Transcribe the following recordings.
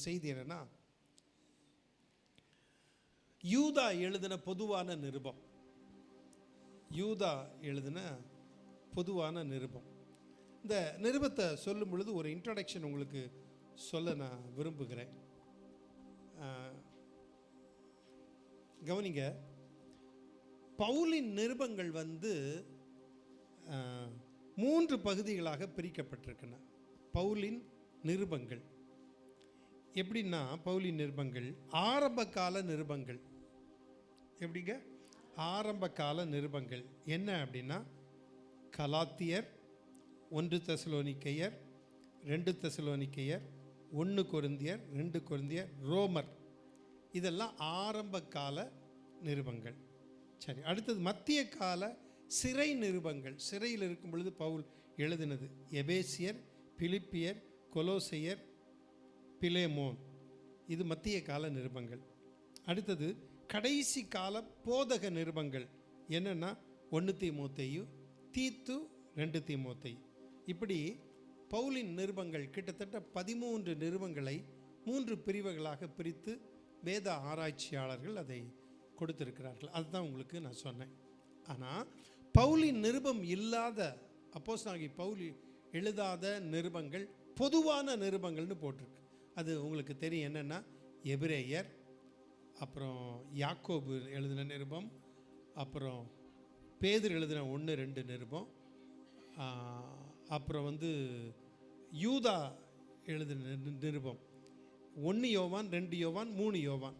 செய்தி என்னன்னா, யூதா எழுதின பொதுவான நிருபம். யூதா எழுதின பொதுவான நிருபம். இந்த நிருபத்தை சொல்லும் பொழுது ஒரு இன்ட்ரடக்ஷன் உங்களுக்கு சொல்ல நான் விரும்புகிறேன். கவனிங்க, பவுலின் நிருபங்கள் 3 பகுதிகளாக பிரிக்கப்பட்டிருக்கின்றன. பவுலின் நிருபங்கள் எப்படின்னா, பவுலின் நிருபங்கள் ஆரம்ப கால நிருபங்கள். எப்படிங்க? ஆரம்ப கால நிருபங்கள் என்ன அப்படின்னா, கலாத்தியர், 1 தெசலோனிக்கேயர், 2 தெசலோனிக்கேயர், 1 கொரிந்தியர், 2 கொரிந்தியர், ரோமர், இதெல்லாம் ஆரம்ப கால நிருபங்கள். சரி, அடுத்தது மத்திய கால சிறை நிருபங்கள். சிறையில் இருக்கும் பொழுது பவுல் எழுதினது எபேசியர், பிலிப்பியர், கொலோசையர், பிலேமோன், இது மத்திய கால நிருபங்கள். அடுத்தது கடைசி கால போதக நிருபங்கள் என்னென்னா 1 தீமோத்தேயு, தீத்து, 2 தீமோத்தேயு. இப்படி பவுலின் நிருபங்கள் கிட்டத்தட்ட 13 நிருபங்களை 3 பிரிவுகளாக பிரித்து வேத ஆராய்ச்சியாளர்கள் அதை கொடுத்திருக்கிறார்கள். அதுதான் உங்களுக்கு நான் சொன்னேன். ஆனால் பவுலின் நிருபம் இல்லாத, அப்போஸ்தலனாகிய பவுல் எழுதாத நிருபங்கள் பொதுவான நிருபங்கள்னு போட்டிருக்கு. அது உங்களுக்கு தெரியும் என்னென்னா, எபிரேயர், அப்புறம் யாக்கோபு எழுதின நிருபம், அப்புறம் பேதுரு எழுதின 1, 2 நிருபம், அப்புறம் யூதா எழுதின நிருபம், 1 யோவான், 2 யோவான், 3 யோவான்,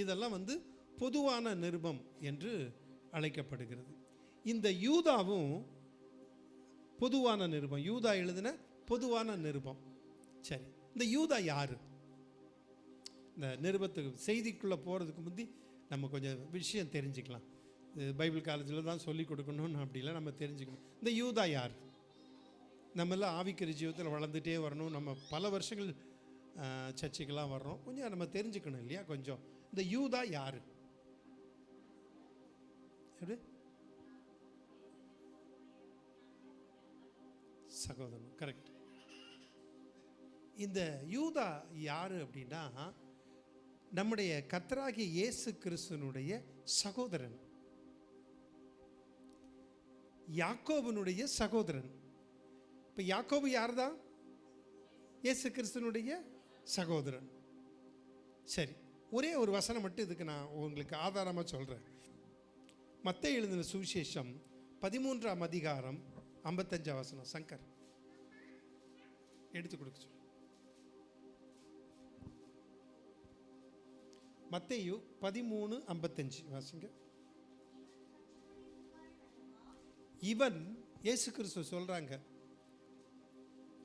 இதெல்லாம் பொதுவான நிருபம் என்று அழைக்கப்படுகிறது. இந்த யூதாவும் பொதுவான நிருபம், யூதா எழுதின பொதுவான நிருபம். சரி, இந்த யூதா யார்? இந்த நிருபத்துக்கு செய்திக்குள்ளே போகிறதுக்கு முந்தி நம்ம கொஞ்சம் விஷயம் தெரிஞ்சுக்கலாம். பைபிள் காலேஜில் தான் சொல்லிக் கொடுக்கணும்னு அப்படிலாம் நம்ம தெரிஞ்சுக்கணும். இந்த யூதா யார்? நம்மளாம் ஆவிக்குரிய ஜீவத்தில் வளர்ந்துட்டே வரணும். நம்ம பல வருஷங்கள் சர்ச்சைக்கெல்லாம் வர்றோம். கொஞ்சம் நம்ம தெரிஞ்சுக்கணும் இல்லையா? கொஞ்சம் இந்த யூதா யார்? எப்படி? சகோதரன், கரெக்ட். இந்த யூதா யார் அப்படின்னா, நம்முடைய கர்த்தராகிய இயேசு கிறிஸ்துவினுடைய சகோதரன், யாக்கோபுனுடைய சகோதரன். இப்போ யாக்கோபு யார் தான்? இயேசு கிறிஸ்துவினுடைய சகோதரன். சரி, ஒரே ஒரு வசனம் மட்டும் இதுக்கு நான் உங்களுக்கு ஆதாரமாக சொல்கிறேன். மத்தேயு எழுதின சுவிசேஷம் 13ஆம் அதிகாரம் 55 வசனம். சங்கர் எடுத்து கொடுக்க சொல்லு. மத்தேயு 13:55 வாசிங்க. இவன், இயேசு கிறிஸ்து சொல்றாங்க,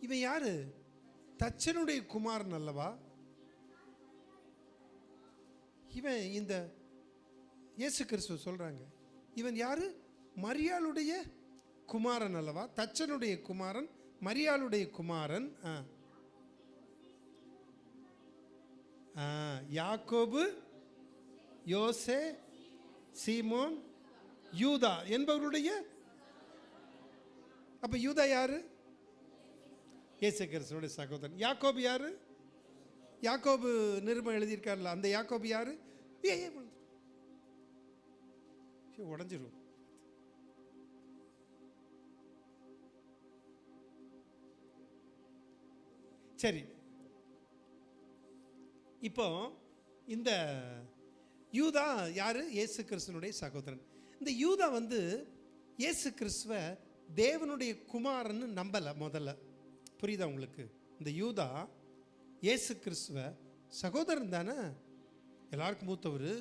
இவன் யாரு? தச்சனுடைய குமாரன் அல்லவா? இவன், இந்த இயேசு கிறிஸ்து சொல்றாங்க, இவன் யாரு? மரியாளுடைய குமாரன் அல்லவா? தச்சனுடைய குமாரன், மரியாளுடைய குமாரன். யாக்கோபு, யோசே, சீமோன், யூதா என்பவருடைய. அப்ப யூதா யாரு? இயேசு கிறிஸ்துவோட சகோதரன். யாக்கோபு யாரு? யாக்கோபு நிருபம் எழுதியிருக்காருல்ல, அந்த யாக்கோபு யாரு? உடஞ்சிரும். சரி, இப்போ இந்த யூதா யாரு? இயேசு கிறிஸ்துவனுடைய சகோதரன். இந்த யூதா இயேசு கிறிஸ்துவ தேவனுடைய குமாரன்னு நம்பல முதல்ல. புரியுதா உங்களுக்கு? இந்த யூதா இயேசு கிறிஸ்துவ சகோதரன் தானே, எல்லாருக்கும் மூத்தவர்,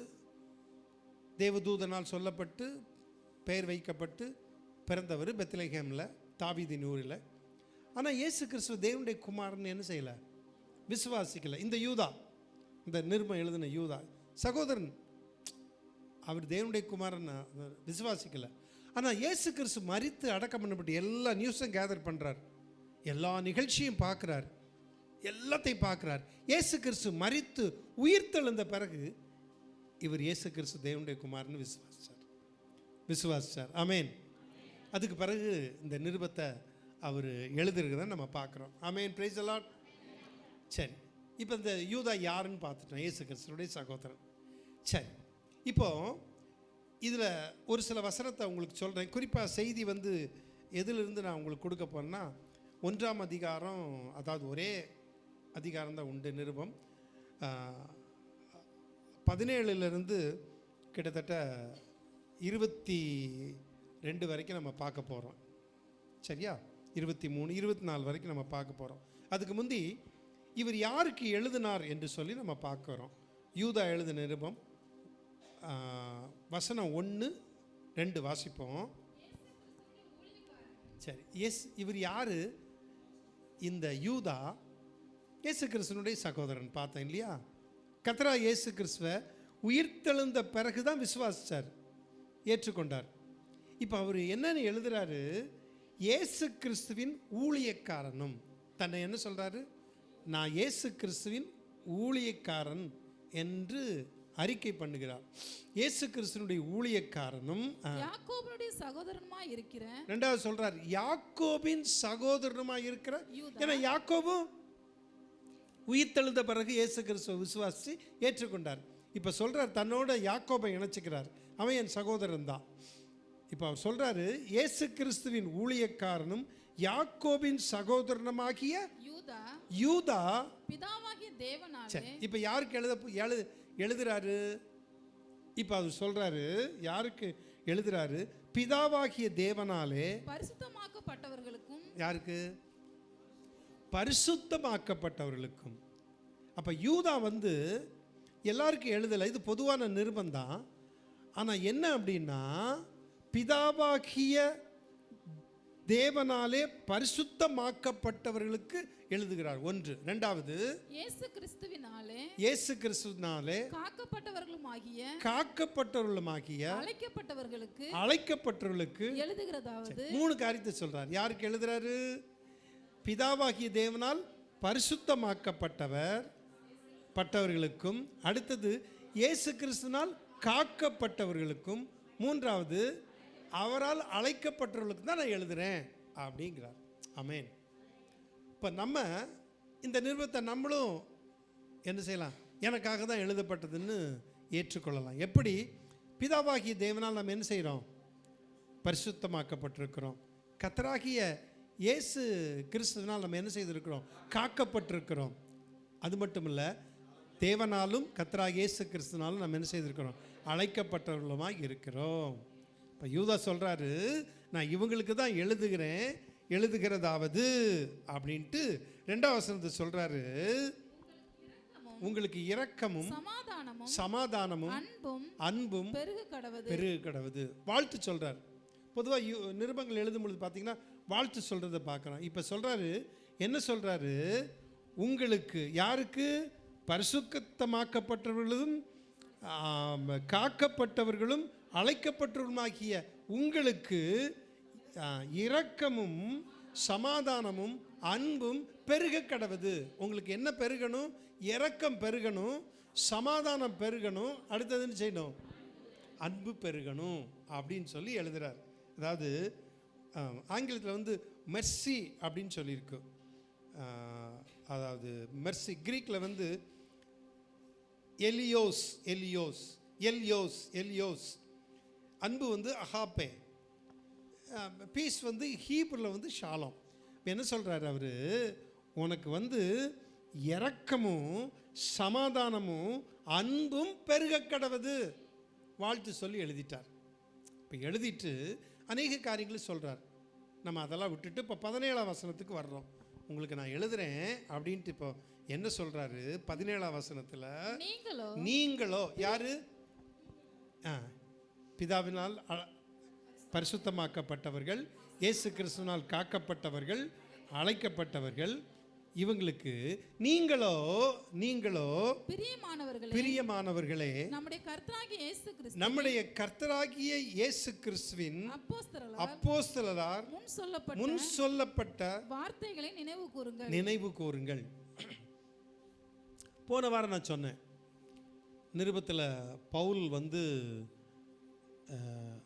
தேவதூதனால் சொல்லப்பட்டு பெயர் வைக்கப்பட்டு பிறந்தவர் பெத்லகேமில், தாவீதின் ஊரில். ஆனால் இயேசு கிறிஸ்துவ தேவனுடைய குமாரன் என்ன செய்யலை? விசுவாசிக்கலை. இந்த யூதா, இந்த நிருபம் எழுதின யூதா சகோதரன், அவர் தேவனுடைய குமாரன் விசுவாசிக்கலை. ஆனால் இயேசு கிறிஸ்து மரித்து அடக்கம் பண்ணப்பட்டு எல்லா நியூஸும் கேதர் பண்ணுறார், எல்லா நிகழ்ச்சியும் பார்க்குறார், எல்லாத்தையும் பார்க்குறார். இயேசு கிறிஸ்து மரித்து உயிர்த்தெழுந்த பிறகு இவர் இயேசு கிறிஸ்து தேவனுடைய குமாரன்னு விசுவாசிச்சார். ஆமேன். அதுக்கு பிறகு இந்த நிருபத்தை அவர் எழுதிருக்கிறத நம்ம பார்க்குறோம். ஆமேன், பிரைஸ் தி லார்ட். சரி, இப்போ இந்த யூதா யாருன்னு பார்த்துட்டோம், இயேசு கிறிஸ்துனுடைய சகோதரன். சரி, இப்போ இதில் ஒரு சில வசனத்தை உங்களுக்கு சொல்கிறேன். குறிப்பாக செய்தி வந்து எதிலிருந்து நான் உங்களுக்கு கொடுக்க போகிறேன்னா 1ஆம் அதிகாரம், அதாவது ஒரே அதிகாரம் தான் உண்டு, நிருபம் 17 கிட்டத்தட்ட 22 வரைக்கும் நம்ம பார்க்க போகிறோம். சரியா? 23, 24 வரைக்கும் நம்ம பார்க்க போகிறோம். அதுக்கு முந்தி இவர் யாருக்கு எழுதினார் என்று சொல்லி நம்ம பார்க்குறோம். யூதா எழுதின நிருபம் வசனம் 1, 2 வாசிப்போம். சரி, இவர் யாரு? இந்த யூதா இயேசு கிறிஸ்துனுடைய சகோதரன். பார்த்தேன் இல்லையா? கர்த்தராகிய இயேசு கிறிஸ்துவ உயிர்த்தெழுந்த பிறகு தான் விசுவாசிச்சார், ஏற்றுக்கொண்டார். இப்போ அவர் என்னன்னு எழுதுறாரு? இயேசு கிறிஸ்துவின் ஊழியக்காரனும். தன்னை என்ன சொல்றாரு? நான் இயேசு கிறிஸ்துவின் ஊழியக்காரன் என்று அறிக்கை பண்ணுகிறார். இயேசு கிறிஸ்துவினுடைய ஊழியக்காரனும் யாக்கோபுடைய சகோதரனுமாய் இருக்கிற. ரெண்டாவது சொல்றார் யாக்கோபின் சகோதரனுமாய் இருக்கிற. ஏன்னா யாக்கோபு உயிர்த்தெழுந்த பிறகு இயேசு கிறிஸ்துவை விசுவாசி ஏற்றுக்கொண்டார். இப்போ சொல்றார் தன்னோட யாக்கோபை இணைச்சிக்கிறார், அவன் என் சகோதரன் தான். இப்போ அவர் சொல்றாரு இயேசு கிறிஸ்துவின் ஊழியக்காரனும் யாக்கோபின் சகோதரனுமாகிய யூதா பிதாவாகிய தேவனாலே. இப்போ யாருக்கு எழுதுறாரு? இப்போ அவர் சொல்றாரு யாருக்கு எழுதுறாரு? பிதாவாகிய தேவனாலே பரிசுத்தமாக்கப்பட்டவர்களுக்கும். யாருக்கு? பரிசுத்தமாக்கப்பட்டவர்களுக்கும். அப்போ யூதா வந்து எல்லாருக்கும் எழுதலை, இது பொதுவான நிருபந்தான். ஆனால் என்ன அப்படின்னா, பிதாவாகிய தேவனாலே பரிசுத்தமாக்கப்பட்டவர்களுக்கு எழுதுகிறார். ஒன்று. இரண்டாவது, இயேசு கிறிஸ்துவினாலே காக்கப்பட்டவர்களுமாகிய அழைக்கப்பட்டவர்களுக்கு எழுதுகிறதாவது. 3 காரியத்தை சொல்றார். யாருக்கு எழுதுறாரு? பிதாவாகிய தேவனால் பரிசுத்தமாக்கப்பட்டவர்களுக்கும், அடுத்தது இயேசு கிறிஸ்துவினால் காக்கப்பட்டவர்களுக்கும், மூன்றாவது அவரால் அழைக்கப்பட்டவர்களுக்கு தான் நான் எழுதுறேன் அப்படிங்கிறார். ஆமென். இப்போ நம்ம இந்த நிருபத்தை நம்மளும் என்ன செய்யலாம்? எனக்காக தான் எழுதப்பட்டதுன்னு ஏற்றுக்கொள்ளலாம். எப்படி? பிதாவாகிய தேவனால் நம்ம என்ன செய்கிறோம்? பரிசுத்தமாக்கப்பட்டிருக்கிறோம். கர்த்தராகிய இயேசு கிறிஸ்துவினால் நம்ம என்ன செய்திருக்கிறோம்? காக்கப்பட்டிருக்கிறோம். அது மட்டும் இல்லை, தேவனாலும் கர்த்தராகிய இயேசு கிறிஸ்துவினாலும் நம்ம என்ன செய்திருக்கிறோம்? அழைக்கப்பட்டவர்களுமாய் இருக்கிறோம். இப்போ யூதா சொல்கிறாரு நான் இவங்களுக்கு தான் எழுதுகிறதாவது அப்படின்ட்டு 2ஆம் வசனத்தை சொல்கிறாரு. உங்களுக்கு இரக்கமும் சமாதானமும் அன்பும் பெருக கடவுது. வாழ்த்து சொல்கிறார். பொதுவாக நிருபங்கள் எழுதும் பொழுது பார்த்தீங்கன்னா வாழ்த்து சொல்கிறத பார்க்குறோம். இப்போ சொல்கிறாரு, என்ன சொல்கிறாரு? உங்களுக்கு, யாருக்கு? பரிசுத்தமாக்கப்பட்டவர்களும் காக்கப்பட்டவர்களும் அழைக்கப்பட்டவர்களுமாகிய உங்களுக்கு இரக்கமும் சமாதானமும் அன்பும் பெருக கடவுது. உங்களுக்கு என்ன பெருகணும்? இரக்கம் பெருகணும், சமாதானம் பெருகணும், அடுத்ததுன்னு செய்யணும், அன்பு பெருகணும் அப்படின்னு சொல்லி எழுதுறார். அதாவது ஆங்கிலத்தில் வந்து மெர்சி அப்படின்னு சொல்லியிருக்கு. அதாவது மெர்சி கிரீக்கில் வந்து எலியோஸ். அன்பு வந்து அகாப்பே. பீஸ் வந்து ஹீப்ருல வந்து ஷாலம். என்ன சொல்கிறார் அவர்? உனக்கு வந்து இரக்கமும் சமாதானமும் அன்பும் பெருக கடவுது வாழ்த்து சொல்லி எழுதிட்டார். இப்போ எழுதிட்டு அநேக காரியங்களை சொல்கிறார். நம்ம அதெல்லாம் விட்டுட்டு இப்போ 17ஆம் வசனத்துக்கு வர்றோம். உங்களுக்கு நான் எழுதுறேன் அப்படின்ட்டு இப்போ என்ன சொல்கிறாரு? 17ஆம் வசனத்தில் நீங்களோ யாரு? பிதாவினால் பரிசுத்தமாக்கப்பட்டவர்கள், இயேசு கிறிஸ்துவினால் காக்கப்பட்டவர்கள், அழைக்கப்பட்டவர்கள், இவங்களுக்கு நீங்களோ பிரியமானவர்களே நம்முடைய கர்த்தராகிய இயேசு கிறிஸ்துவின் அப்போஸ்தலரால் முன் சொல்லப்பட்ட வார்த்தைகளை நினைவு கூறுங்கள். போன வாரம் நான் சொன்னேன், நிருபத்தில் பவுல் வந்து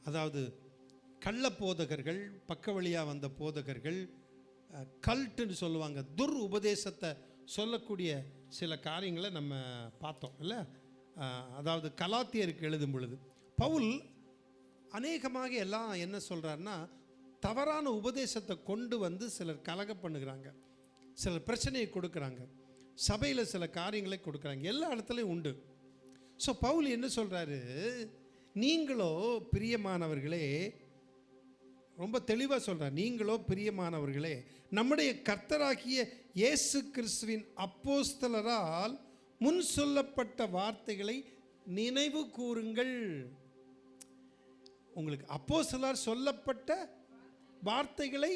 அதாவது கள்ள போதகர்கள், பக்க வழியாக வந்த போதகர்கள், கல்ட்டுன்னு சொல்லுவாங்க, துர் உபதேசத்தை சொல்லக்கூடிய சில காரியங்களை நம்ம பார்த்தோம் இல்லை. அதாவது கலாத்தியருக்கு எழுதும் பொழுது பவுல் அநேகமாக எல்லாம் என்ன சொல்கிறாருன்னா, தவறான உபதேசத்தை கொண்டு வந்து சிலர் கலக பண்ணுகிறாங்க, சிலர் பிரச்சனையை கொடுக்குறாங்க, சபையில் சில காரியங்களை கொடுக்குறாங்க, எல்லா இடத்துலையும் உண்டு. ஸோ பவுல் என்ன சொல்கிறாரு, நீங்களோ பிரியமானவர்களே, ரொம்ப தெளிவாக சொல்கிறார், நீங்களோ பிரியமானவர்களே நம்முடைய கர்த்தராகிய இயேசு கிறிஸ்துவின் அப்போஸ்தலரால் முன் சொல்லப்பட்ட வார்த்தைகளை நினைவு கூறுங்கள். உங்களுக்கு அப்போஸ்தலரால் சொல்லப்பட்ட வார்த்தைகளை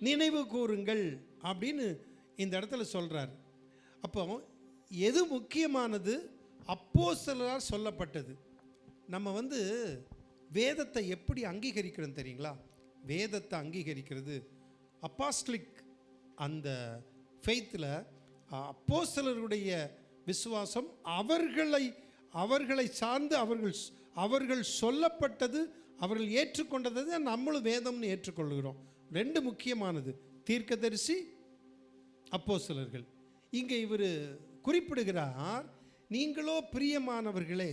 நினைவு கூறுங்கள் அப்படின்னு இந்த இடத்துல சொல்கிறார். அப்போ எது முக்கியமானது? அப்போஸ்தலரால் சொல்லப்பட்டது. நம்ம வேதத்தை எப்படி அங்கீகரிக்கிறோம் தெரியுங்களா? வேதத்தை அங்கீகரிக்கிறது அப்பாஸ்டலிக் அந்த ஃபெய்த்தில் அப்போஸ்தலருடைய விசுவாசம், அவர்களை சார்ந்து அவர்கள் சொல்லப்பட்டது, அவர்கள் ஏற்றுக்கொண்டது நம்மளும் வேதம்னு ஏற்றுக்கொள்கிறோம். ரெண்டு முக்கியமானது, தீர்க்கதரிசி, அப்போஸ்தலர்கள். இங்கே இவர் குறிப்பிடுகிறார், நீங்களோ பிரியமானவர்களே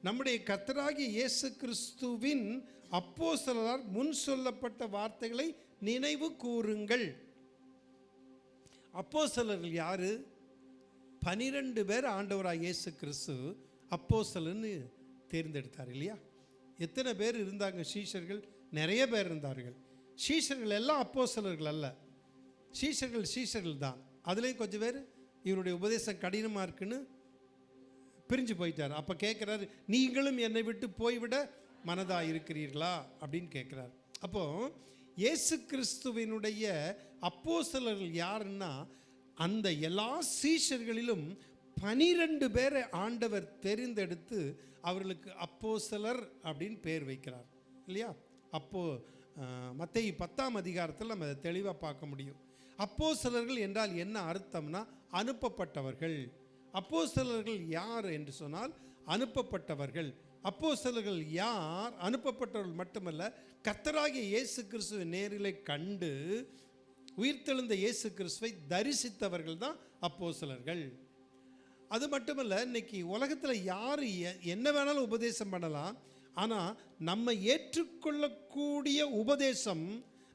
நம்முடைய கர்த்தராகிய இயேசு கிறிஸ்துவின் அப்போஸ்தலரால் முன் சொல்லப்பட்ட வார்த்தைகளை நினைவு கூறுங்கள். அப்போஸ்தலர்கள் யாரு? 12 பேர் ஆண்டவராக இயேசு கிறிஸ்து அப்போஸ்தலர்னு தேர்ந்தெடுத்தார் இல்லையா? எத்தனை பேர் இருந்தாங்க சீஷர்கள்? நிறைய பேர் இருந்தார்கள். சீஷர்கள் எல்லாம் அப்போஸ்தலர்கள் அல்ல, சீஷர்கள் தான். அதுலேயும் கொஞ்சம் பேர் இவருடைய உபதேசம் கடினமாக இருக்குன்னு பிரிஞ்சு போயிட்டார். அப்போ கேட்குறாரு, நீங்களும் என்னை விட்டு போய்விட மனதாக இருக்கிறீர்களா அப்படின்னு கேட்குறாரு. அப்போது இயேசு கிறிஸ்துவினுடைய அப்போஸ்தலர்கள் யாருன்னா, அந்த எல்லா சீஷர்களிலும் 12 பேரை ஆண்டவர் தெரிந்தெடுத்து அவர்களுக்கு அப்போஸ்தலர் அப்படின்னு பேர் வைக்கிறார் இல்லையா? மத்தேயு 10ஆம் அதிகாரத்தில் நம்ம தெளிவாக பார்க்க முடியும். அப்போஸ்தலர்கள் என்றால் என்ன அர்த்தம்னா, அனுப்பப்பட்டவர்கள். அப்போஸ்தலர்கள் யார் என்று சொன்னால் அனுப்பப்பட்டவர்கள். அப்போஸ்தலர்கள் யார்? அனுப்பப்பட்டவர்கள் மட்டுமல்ல, கர்த்தராகிய இயேசு கிறிஸ்துவை நேரிலே கண்டு உயிர்த்தெழுந்த இயேசு கிறிஸ்துவை தரிசித்தவர்கள் தான் அப்போஸ்தலர்கள். அது மட்டுமல்ல, இன்னைக்கு உலகத்தில் யார் என்ன வேணாலும் உபதேசம் பண்ணலாம். ஆனால் நம்ம ஏற்றுக்கொள்ளக்கூடிய உபதேசம்,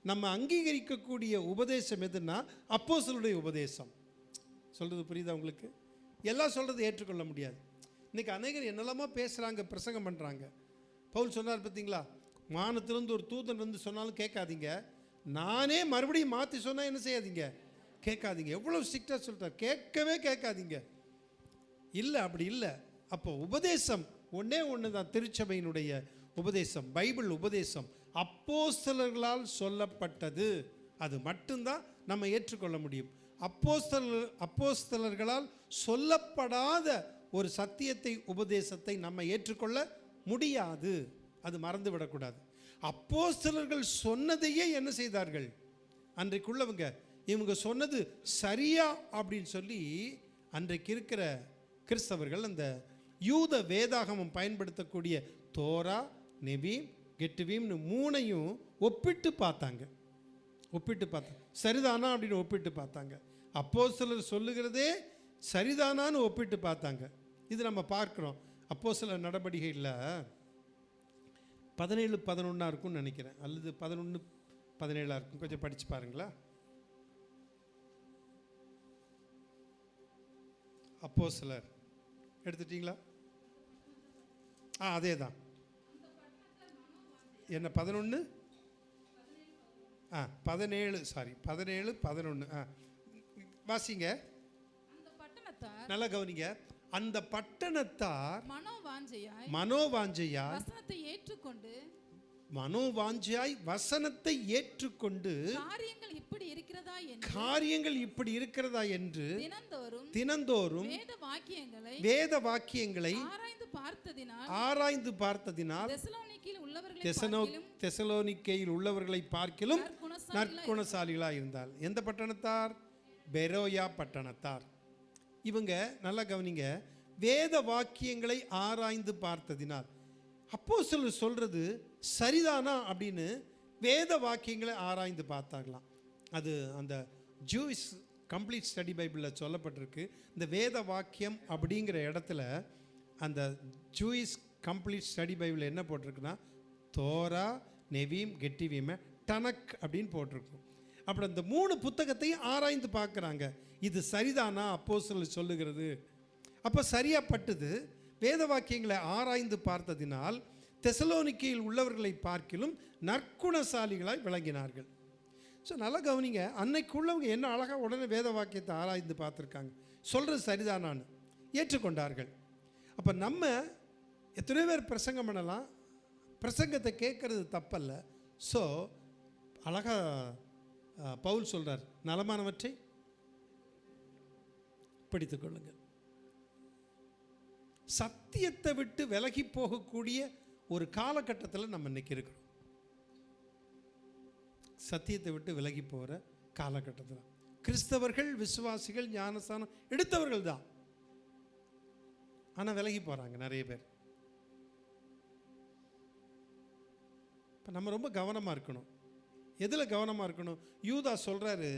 நம்ம அங்கீகரிக்கக்கூடிய உபதேசம் எதுன்னா அப்போஸ்தலருடைய உபதேசம். சொல்கிறது புரியுதா உங்களுக்கு? எல்லாம் சொல்கிறது ஏற்றுக்கொள்ள முடியாது. இன்றைக்கி அநேகர் என்னெல்லாமோ பேசுகிறாங்க, பிரசங்கம் பண்ணுறாங்க. பவுல் சொன்னார் பார்த்தீங்களா, வானத்திலிருந்து ஒரு தூதன் சொன்னாலும் கேட்காதீங்க, நானே மறுபடியும் மாற்றி சொன்னால் என்ன செய்யாதீங்க, கேட்காதீங்க. எவ்வளோ ஸ்ட்ரிக்டாக சொல்லிட்டார், கேட்காதீங்க. இல்லை, அப்படி இல்லை. அப்போ உபதேசம் ஒன்று தான், திருச்சபையினுடைய உபதேசம், பைபிள் உபதேசம் அப்போஸ்தலர்களால் சொல்லப்பட்டது. அது மட்டும்தான் நம்ம ஏற்றுக்கொள்ள முடியும். அப்போஸ்தலர்களால் சொல்லப்படாத ஒரு சத்தியத்தை, உபதேசத்தை நம்ம ஏற்றுக்கொள்ள முடியாது. அது மறந்து விடக்கூடாது. அப்போஸ்தலர்கள் சொன்னதையே என்ன செய்தார்கள்? அன்றைக்குள்ளவங்க இவங்க சொன்னது சரியா அப்படின்னு சொல்லி அன்றைக்கு இருக்கிற கிறிஸ்தவர்கள் அந்த யூத வேதாகமம் பயன்படுத்தக்கூடிய தோரா, நெவீம், கெட்டுவீம்னு 3ஐயும் ஒப்பிட்டு பார்த்தாங்க. சரிதானா அப்படின்னு ஒப்பிட்டு பார்த்தாங்க. அப்போஸ்தலர் சொல்லுகிறதே சரிதானான்னு ஒப்பிட்டு பார்த்தாங்க. இது நம்ம பார்க்குறோம். அப்போஸ்தலர் நடவடிக்கையில் 17-11 இருக்கும்னு நினைக்கிறேன், அல்லது 11-17 இருக்கும். கொஞ்சம் படித்து பாருங்களா. அப்போஸ்தலர் எடுத்துட்டீங்களா? அதே தான். என்ன 11 17 11 வாசிங்க, நல்லா கவனிங்க. அந்த பட்டணத்தார் மனோவாஞ்சையாய் வசனத்தை ஏற்றுக்கொண்டு காரியங்கள் இப்படி இருக்கிறதா என்று தினந்தோறும் வேத வாக்கியங்களை ஆராய்ந்து பார்த்ததினால் தெசலோனிக்கேயில் உள்ளவர்களை பார்க்கிலும் நற்குணசாலிகளாக இருந்தால். எந்த பட்டணத்தார்? பெரோயா பட்டணத்தார். இவங்க நல்லா கவனிங்க, வேத வாக்கியங்களை ஆராய்ந்து பார்த்ததினால். அப்போஸ்தலர் சொல்றது சரிதானா அப்படின்னு வேத வாக்கியங்களை ஆராய்ந்து பார்த்தாங்களாம். அது அந்த ஜூஸ் கம்ப்ளீட் ஸ்டடி பைபிளில் சொல்லப்பட்டிருக்கு. இந்த வேத வாக்கியம் அப்படிங்கிற இடத்துல அந்த ஜூயிஷ் கம்ப்ளீட் ஸ்டடி பைபிளில் என்ன போட்டிருக்குன்னா தோரா, நெவீம், கெட்டிவீமை, டனக் அப்படின்னு போட்டிருக்கும். அப்புறம் இந்த 3 புத்தகத்தையும் ஆராய்ந்து பார்க்குறாங்க. இது சரிதானா அப்போஸ்தலர் சொல்லுகிறது? அப்போ சரியாப்பட்டது. வேத வாக்கியங்களை ஆராய்ந்து பார்த்ததினால் தெசலோனிக்கையில் உள்ளவர்களை பார்க்கிலும் நற்குணசாலிகளாய் விளங்கினார்கள். ஸோ நல்லா கவனிங்க, அன்னைக்கு உள்ளவங்க என்ன அழகாக உடனே வேத வாக்கியத்தை ஆராய்ந்து பார்த்துருக்காங்க. சொல்கிறது சரிதானான்னு ஏற்றுக்கொண்டார்கள். அப்போ நம்ம எத்தனை பேர் பிரசங்கம் பண்ணலாம், பிரசங்கத்தை கேட்கறது தப்பல்ல. ஸோ அழகாக பவுல் சொல்கிறார், நலமானவற்றை படித்துக் கொள்ளுங்கள். சத்தியத்தை விட்டு விலகி போகக்கூடிய ஒரு காலகட்டத்தில் நம்ம இன்னைக்கு இருக்கிறோம். சத்தியத்தை விட்டு விலகி போகிற காலகட்டத்தில் கிறிஸ்தவர்கள், விசுவாசிகள், ஞானஸ்தானம் எடுத்தவர்கள் தான், ஆனால் விலகி போகிறாங்க நிறைய பேர். இப்போ நம்ம ரொம்ப கவனமாக இருக்கணும். எதில் கவனமாக இருக்கணும்? யூதா சொல்கிறாரு,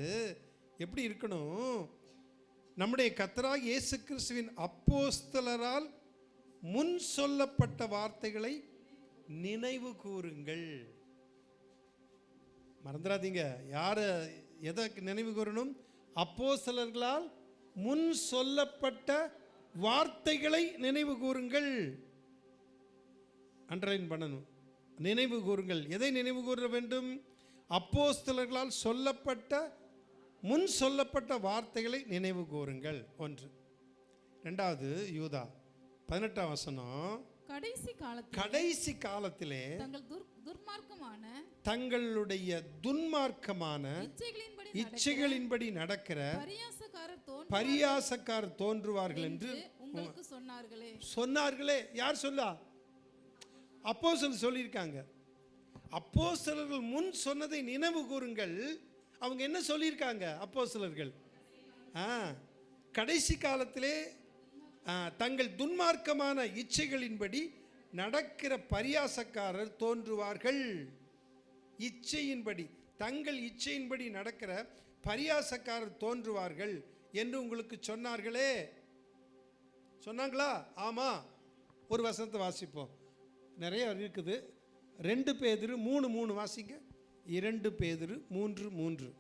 எப்படி இருக்கணும்? நம்முடைய கர்த்தராகிய இயேசு கிறிஸ்துவின் அப்போஸ்தலரால் முன் சொல்லப்பட்ட வார்த்தைகளை நினைவு கூறுங்கள். மறந்துடாதீங்க, யாரை எதை நினைவு கூறணும்? அப்போஸ்தலர்களால் முன் சொல்லப்பட்ட வார்த்தைகளை நினைவு கூறுங்கள். அண்டர்லைன் பண்ணணும். நினைவு கூறுங்கள். எதை நினைவு கூற வேண்டும்? அப்போஸ்தலர்களால் சொல்லப்பட்ட முன் சொல்லப்பட்ட வார்த்தைகளை நினைவு கூறுங்கள். 1. 2வது யூதா 18ஆம் வசனம், கடைசி காலத்திலே தங்களுடைய துன்மார்க்கமான இச்சைகளின்படி நடக்கிற பரியாசக்காரர் தோன்றுவார்கள் என்று சொன்னார்களே. யார் சொல்லா? அப்போஸ்தலர் சொல்லியிருக்காங்க. அப்போஸ்தலர்கள் முன் சொன்னதை நினைவு கூறுங்கள். அவங்க என்ன சொல்லியிருக்காங்க அப்போஸ்தலர்கள்? கடைசி காலத்திலே தங்கள் துன்மார்க்கமான இச்சைகளின்படி நடக்கிற பரியாசக்காரர் தோன்றுவார்கள். இச்சையின்படி, தங்கள் இச்சையின்படி நடக்கிற பரியாசக்காரர் தோன்றுவார்கள் என்று உங்களுக்கு சொன்னார்களே. சொன்னாங்களா? ஆமாம். ஒரு வசனத்தை வாசிப்போம், நிறைய இருக்குது. 2 பேதுரு 3:3 வாசிங்க. 2 பேதுரு 3:3.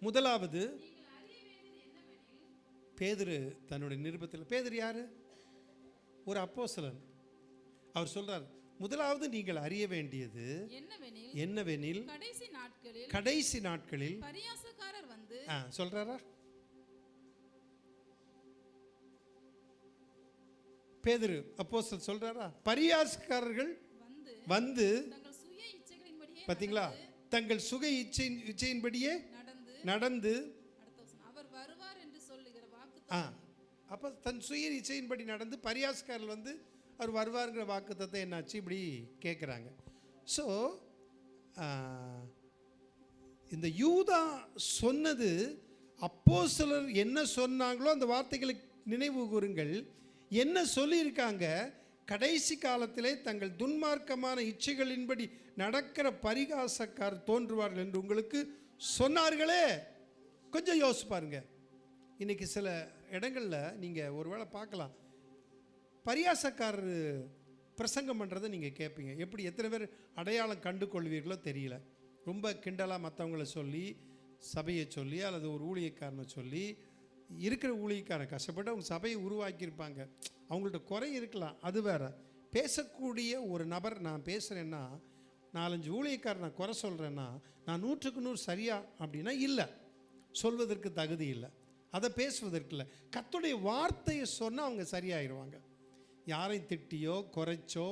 முதலாவது பேதுரு தன்னுடைய நிருபத்தில், பேதுரு யாரு? ஒரு அப்போஸ்தலன். அவர் சொல்றார், முதலாவது நீங்கள் அறிய வேண்டியது என்னவெனில் கடைசி நாட்களில் பரியாசக்காரர் வந்து சொல்றாரா? பேதுரு அப்போஸ்தலன் சொல்றாரா? பரியாசக்காரர்கள் வந்து பாத்தீங்களா, தங்கள் சுய இச்சையின்படியே நடந்து அப்போ தன் சுய இச்சையின்படி நடந்து பரியாசக்காரர்கள் வந்து அவர் வருவாருங்கிற வாக்குத்தத்தை என்னாச்சு இப்படி கேட்குறாங்க. ஸோ இந்த யூதா சொன்னது, அப்போஸ்தலர் என்ன சொன்னாங்களோ அந்த வார்த்தைகளை நினைவு கூறுங்கள். என்ன சொல்லியிருக்காங்க? கடைசி காலத்திலே தங்கள் துன்மார்க்கமான இச்சைகளின்படி நடக்கிற பரிகாசக்காரர் தோன்றுவார்கள் என்று உங்களுக்கு சொன்னார்களே. கொஞ்சம் யோசிச்சு பாருங்க. இன்றைக்கி சில இடங்களில் நீங்கள் ஒரு வேளை பார்க்கலாம், பரியாசக்காரர் பிரசங்கம் பண்ணுறதை நீங்கள் கேட்பீங்க. எப்படி எத்தனை பேர் அடையாளம் கண்டு கொள்வீர்களோ தெரியல. ரொம்ப கிண்டலாக மற்றவங்கள சொல்லி, சபையை சொல்லி, அல்லது ஒரு ஊழியக்காரனை சொல்லி, இருக்கிற ஊழியக்காரன் கஷ்டப்பட்டு அவங்க சபையை உருவாக்கியிருப்பாங்க, அவங்கள்ட்ட குறை இருக்கலாம், அது வேறு. பேசக்கூடிய ஒரு நபர் நான் பேசுகிறேன்னா, 4-5 ஊழியக்காரன் நான் குறை சொல்கிறேன்னா, நான் 100க்கு 100 சரியா அப்படின்னா இல்லை, சொல்வதற்கு தகுதி இல்லை, அதை பேசுவதற்கு இல்லை. கர்த்தருடைய வார்த்தையை சொன்னால் அவங்க சரியாயிடுவாங்க. யாரையும் திட்டியோ குறைச்சோ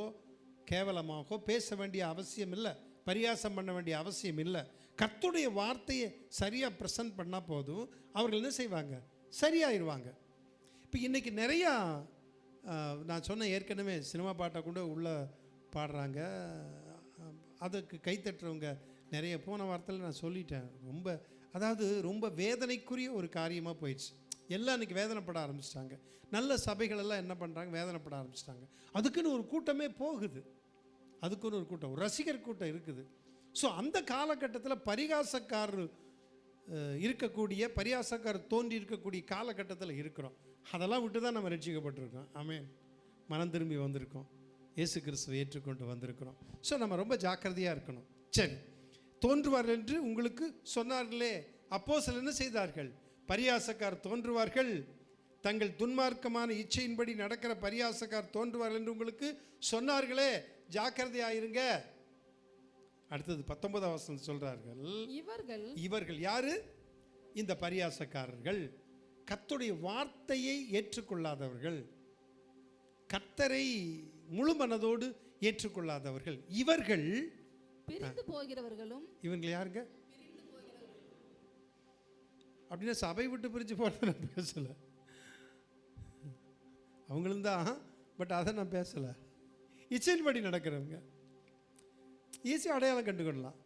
கேவலமாகவோ பேச வேண்டிய அவசியம் இல்லை, பரியாசம் பண்ண வேண்டிய அவசியம் இல்லை. கர்த்தருடைய வார்த்தையை சரியாக ப்ரெசன்ட் பண்ணால் போதும், அவர்கள் என்ன செய்வாங்க? சரியாயிடுவாங்க. இப்போ இன்றைக்கி நிறையா நான் சொன்ன ஏற்கனவே சினிமா பாட்டை கூட உள்ளே பாடுறாங்க, அதுக்கு கைத்தட்டுறவங்க நிறைய. போன வாரத்தில் நான் சொல்லிட்டேன், ரொம்ப வேதனைக்குரிய ஒரு காரியமாக போயிடுச்சு. எல்லாம் இன்றைக்கி வேதனைப்பட ஆரம்பிச்சிட்டாங்க. நல்ல சபைகளெல்லாம் என்ன பண்ணுறாங்க? வேதனைப்பட ஆரம்பிச்சிட்டாங்க. அதுக்குன்னு ஒரு கூட்டமே போகுது, அதுக்குன்னு ஒரு கூட்டம், ஒரு ரசிகர் கூட்டம் இருக்குது. ஸோ அந்த காலகட்டத்தில் பரிகாசக்காரர் பரிகாசக்காரர் தோன்றி இருக்கக்கூடிய காலகட்டத்தில் இருக்கிறோம். அதெல்லாம் விட்டு தான் நம்ம ரட்சிக்கப்பட்டிருக்கோம். ஆமென். மனம் திரும்பி வந்திருக்கோம், இயேசு கிறிஸ்துவை ஏற்றுக்கொண்டு வந்திருக்கிறோம். ஸோ நம்ம ரொம்ப ஜாக்கிரதையாக இருக்கணும். சரி, தோன்றுவார்கள் என்று உங்களுக்கு சொன்னார்களே, அப்போஸ்தலர் என்ன செய்தார்கள்? பரியாசக்கார் தோன்றுவார்கள், தங்கள் துன்மார்க்கமான இச்சையின்படி நடக்கிற பரியாசக்கார் தோன்றுவார்கள் என்று உங்களுக்கு சொன்னார்களே, ஜாக்கிரதையாயிருங்க. அடுத்தது 19ஆம் வசனம் சொல்றார்கள், இவர்கள் யாரு? இந்த பரியாசக்காரர்கள், கர்த்தருடைய வார்த்தையை ஏற்றுக்கொள்ளாதவர்கள், கர்த்தரை முழு மனதோடு ஏற்றுக்கொள்ளாதவர்கள், இவர்கள் பிரிந்து போகிறவர்களும். இவங்க யாருங்க அப்படின்னா? சபை விட்டு பிரிஞ்சு போகிறத நான் பேசலை, அவங்களும் தான், பட் அதை நான் பேசலை. இச்சையின்படி நடக்கிறவங்க ஈஸியாக அடையாளம் கண்டுக்கொள்ளலாம்.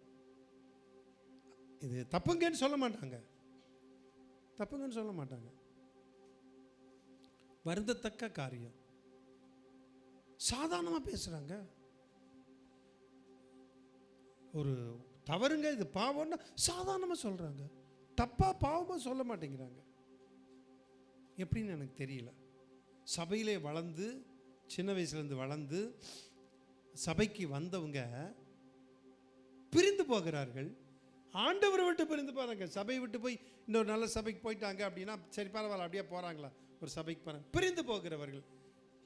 இது தப்புங்கன்னு சொல்ல மாட்டாங்க, தப்புங்கன்னு சொல்ல மாட்டாங்க. வருந்தத்தக்க காரியம், சாதாரணமாக பேசுகிறாங்க. ஒரு தவறுங்க, இது பாவம்னா சாதாரணமாக சொல்கிறாங்க, தப்பாக பாவமாக சொல்ல மாட்டேங்கிறாங்க. எப்படின்னு எனக்கு தெரியல. சபையிலே வளர்ந்து, சின்ன வயசுலேருந்து வளர்ந்து சபைக்கு வந்தவங்க பிரிந்து போகிறார்கள். ஆண்டவரை விட்டு பிரிந்து போகிறாங்க. சபையை விட்டு போய் இன்னொரு நல்ல சபைக்கு போயிட்டாங்க அப்படின்னா சரி பரவாயில்ல, அப்படியே போகிறாங்களா ஒரு சபைக்கு போகிறாங்க. பிரிந்து போகிறவர்கள்,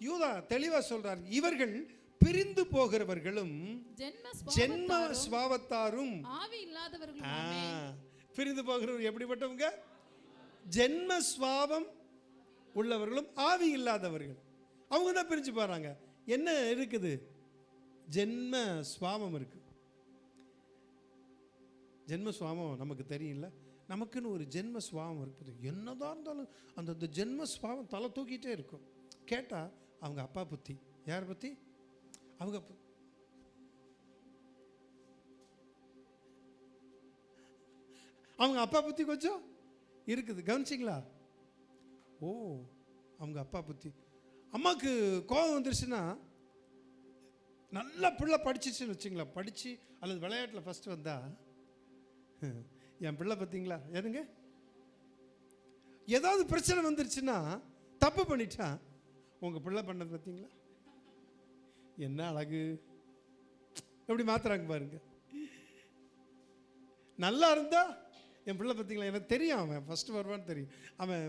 யூதா தெளிவாக சொல்கிறார், இவர்கள் பிரிந்து போகிறவர்களும் ஜென்ம ஸ்வாவத்தாரும் ஆவி இல்லாதவர்களும். பிரிந்து போகிறவர் எப்படிப்பட்டவங்க? ஜென்ம ஸ்வாவம் உள்ளவர்களும் ஆவி இல்லாதவர்கள். அவங்க தான் பிரிஞ்சு போகிறாங்க. என்ன இருக்குது? ஜென்ம ஸ்வாவம் இருக்கு. ஜென்ம சுவாவம் நமக்கு தெரியல, நமக்குன்னு ஒரு ஜென்ம சுவாவம் இருக்குது. என்னதான் இருந்தாலும் அந்த ஜென்ம சுவாவம் தலை தூக்கிட்டே இருக்கும். கேட்டால் அவங்க அப்பா புத்தி. யார் பற்றி? அவங்க அப்பா புத்தி கொஞ்சம் இருக்குது. கவனிச்சிங்களா? ஓ, அவங்க அப்பா புத்தி. அம்மாவுக்கு கோபம் வந்துருச்சுன்னா, நல்லா பிள்ளை படிச்சிச்சுன்னு வச்சுங்களா, படித்து அல்லது விளையாட்டில் ஃபஸ்ட்டு வந்தா, என் பிள்ளை பார்த்தீங்களா ஏதுங்க, ஏதாவது பிரச்சனை வந்துருச்சுன்னா, தப்பு பண்ணிட்டா, உங்கள் பிள்ளை பண்ணது பார்த்தீங்களா என்ன அழகு, எப்படி மாத்துறாங்க பாருங்க. நல்லா இருந்தா என் பிள்ளை பார்த்தீங்களா, எனக்கு தெரியும் அவன் ஃபஸ்ட்டு வருவான்னு தெரியும். அவன்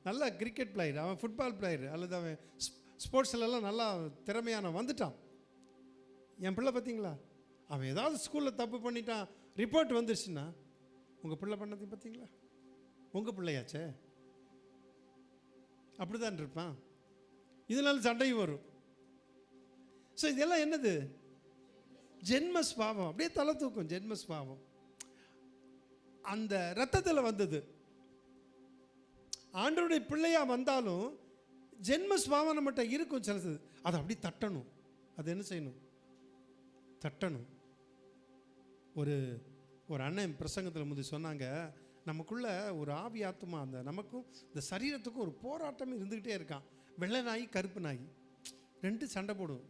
நல்ல கிரிக்கெட் பிளேயர், அவன் ஃபுட்பால் பிளேயர், அல்லது அவன் ஸ்போர்ட்ஸ்லலாம் நல்லா திறமையான வந்துட்டான். என் பிள்ளை பார்த்தீங்களா, அவன் ஏதாவது ஸ்கூலில் தப்பு பண்ணிட்டான், ரிப்போர்ட் வந்துருச்சுன்னா, உங்கள் பிள்ளை பண்ணது பார்த்தீங்களா, உங்கள் பிள்ளையாச்சே, அப்படி தான் இருப்பான். இதனால சண்டையும் வரும். ஸோ இதெல்லாம் என்னது? ஜென்மஸ்பாவம். அப்படியே தலை தூக்கும். ஜென்மஸ்பாவம் அந்த ரத்தத்தில் வந்தது. ஆண்டவருடைய பிள்ளையாக வந்தாலும் ஜென்மஸ்பாவம் நம்மகிட்ட இருக்கும். சிலது அதை அப்படி தட்டணும். அது என்ன செய்யணும்? தட்டணும். ஒரு அண்ணன் பிரசங்கத்தில் முந்தி சொன்னாங்க, நமக்குள்ள ஒரு ஆவி ஆத்மா, அந்த நமக்கும் இந்த சரீரத்துக்கும் ஒரு போராட்டம் இருந்துக்கிட்டே இருக்கான். வெள்ளை நாய் கருப்பு நாய் ரெண்டு சண்டை போடும்,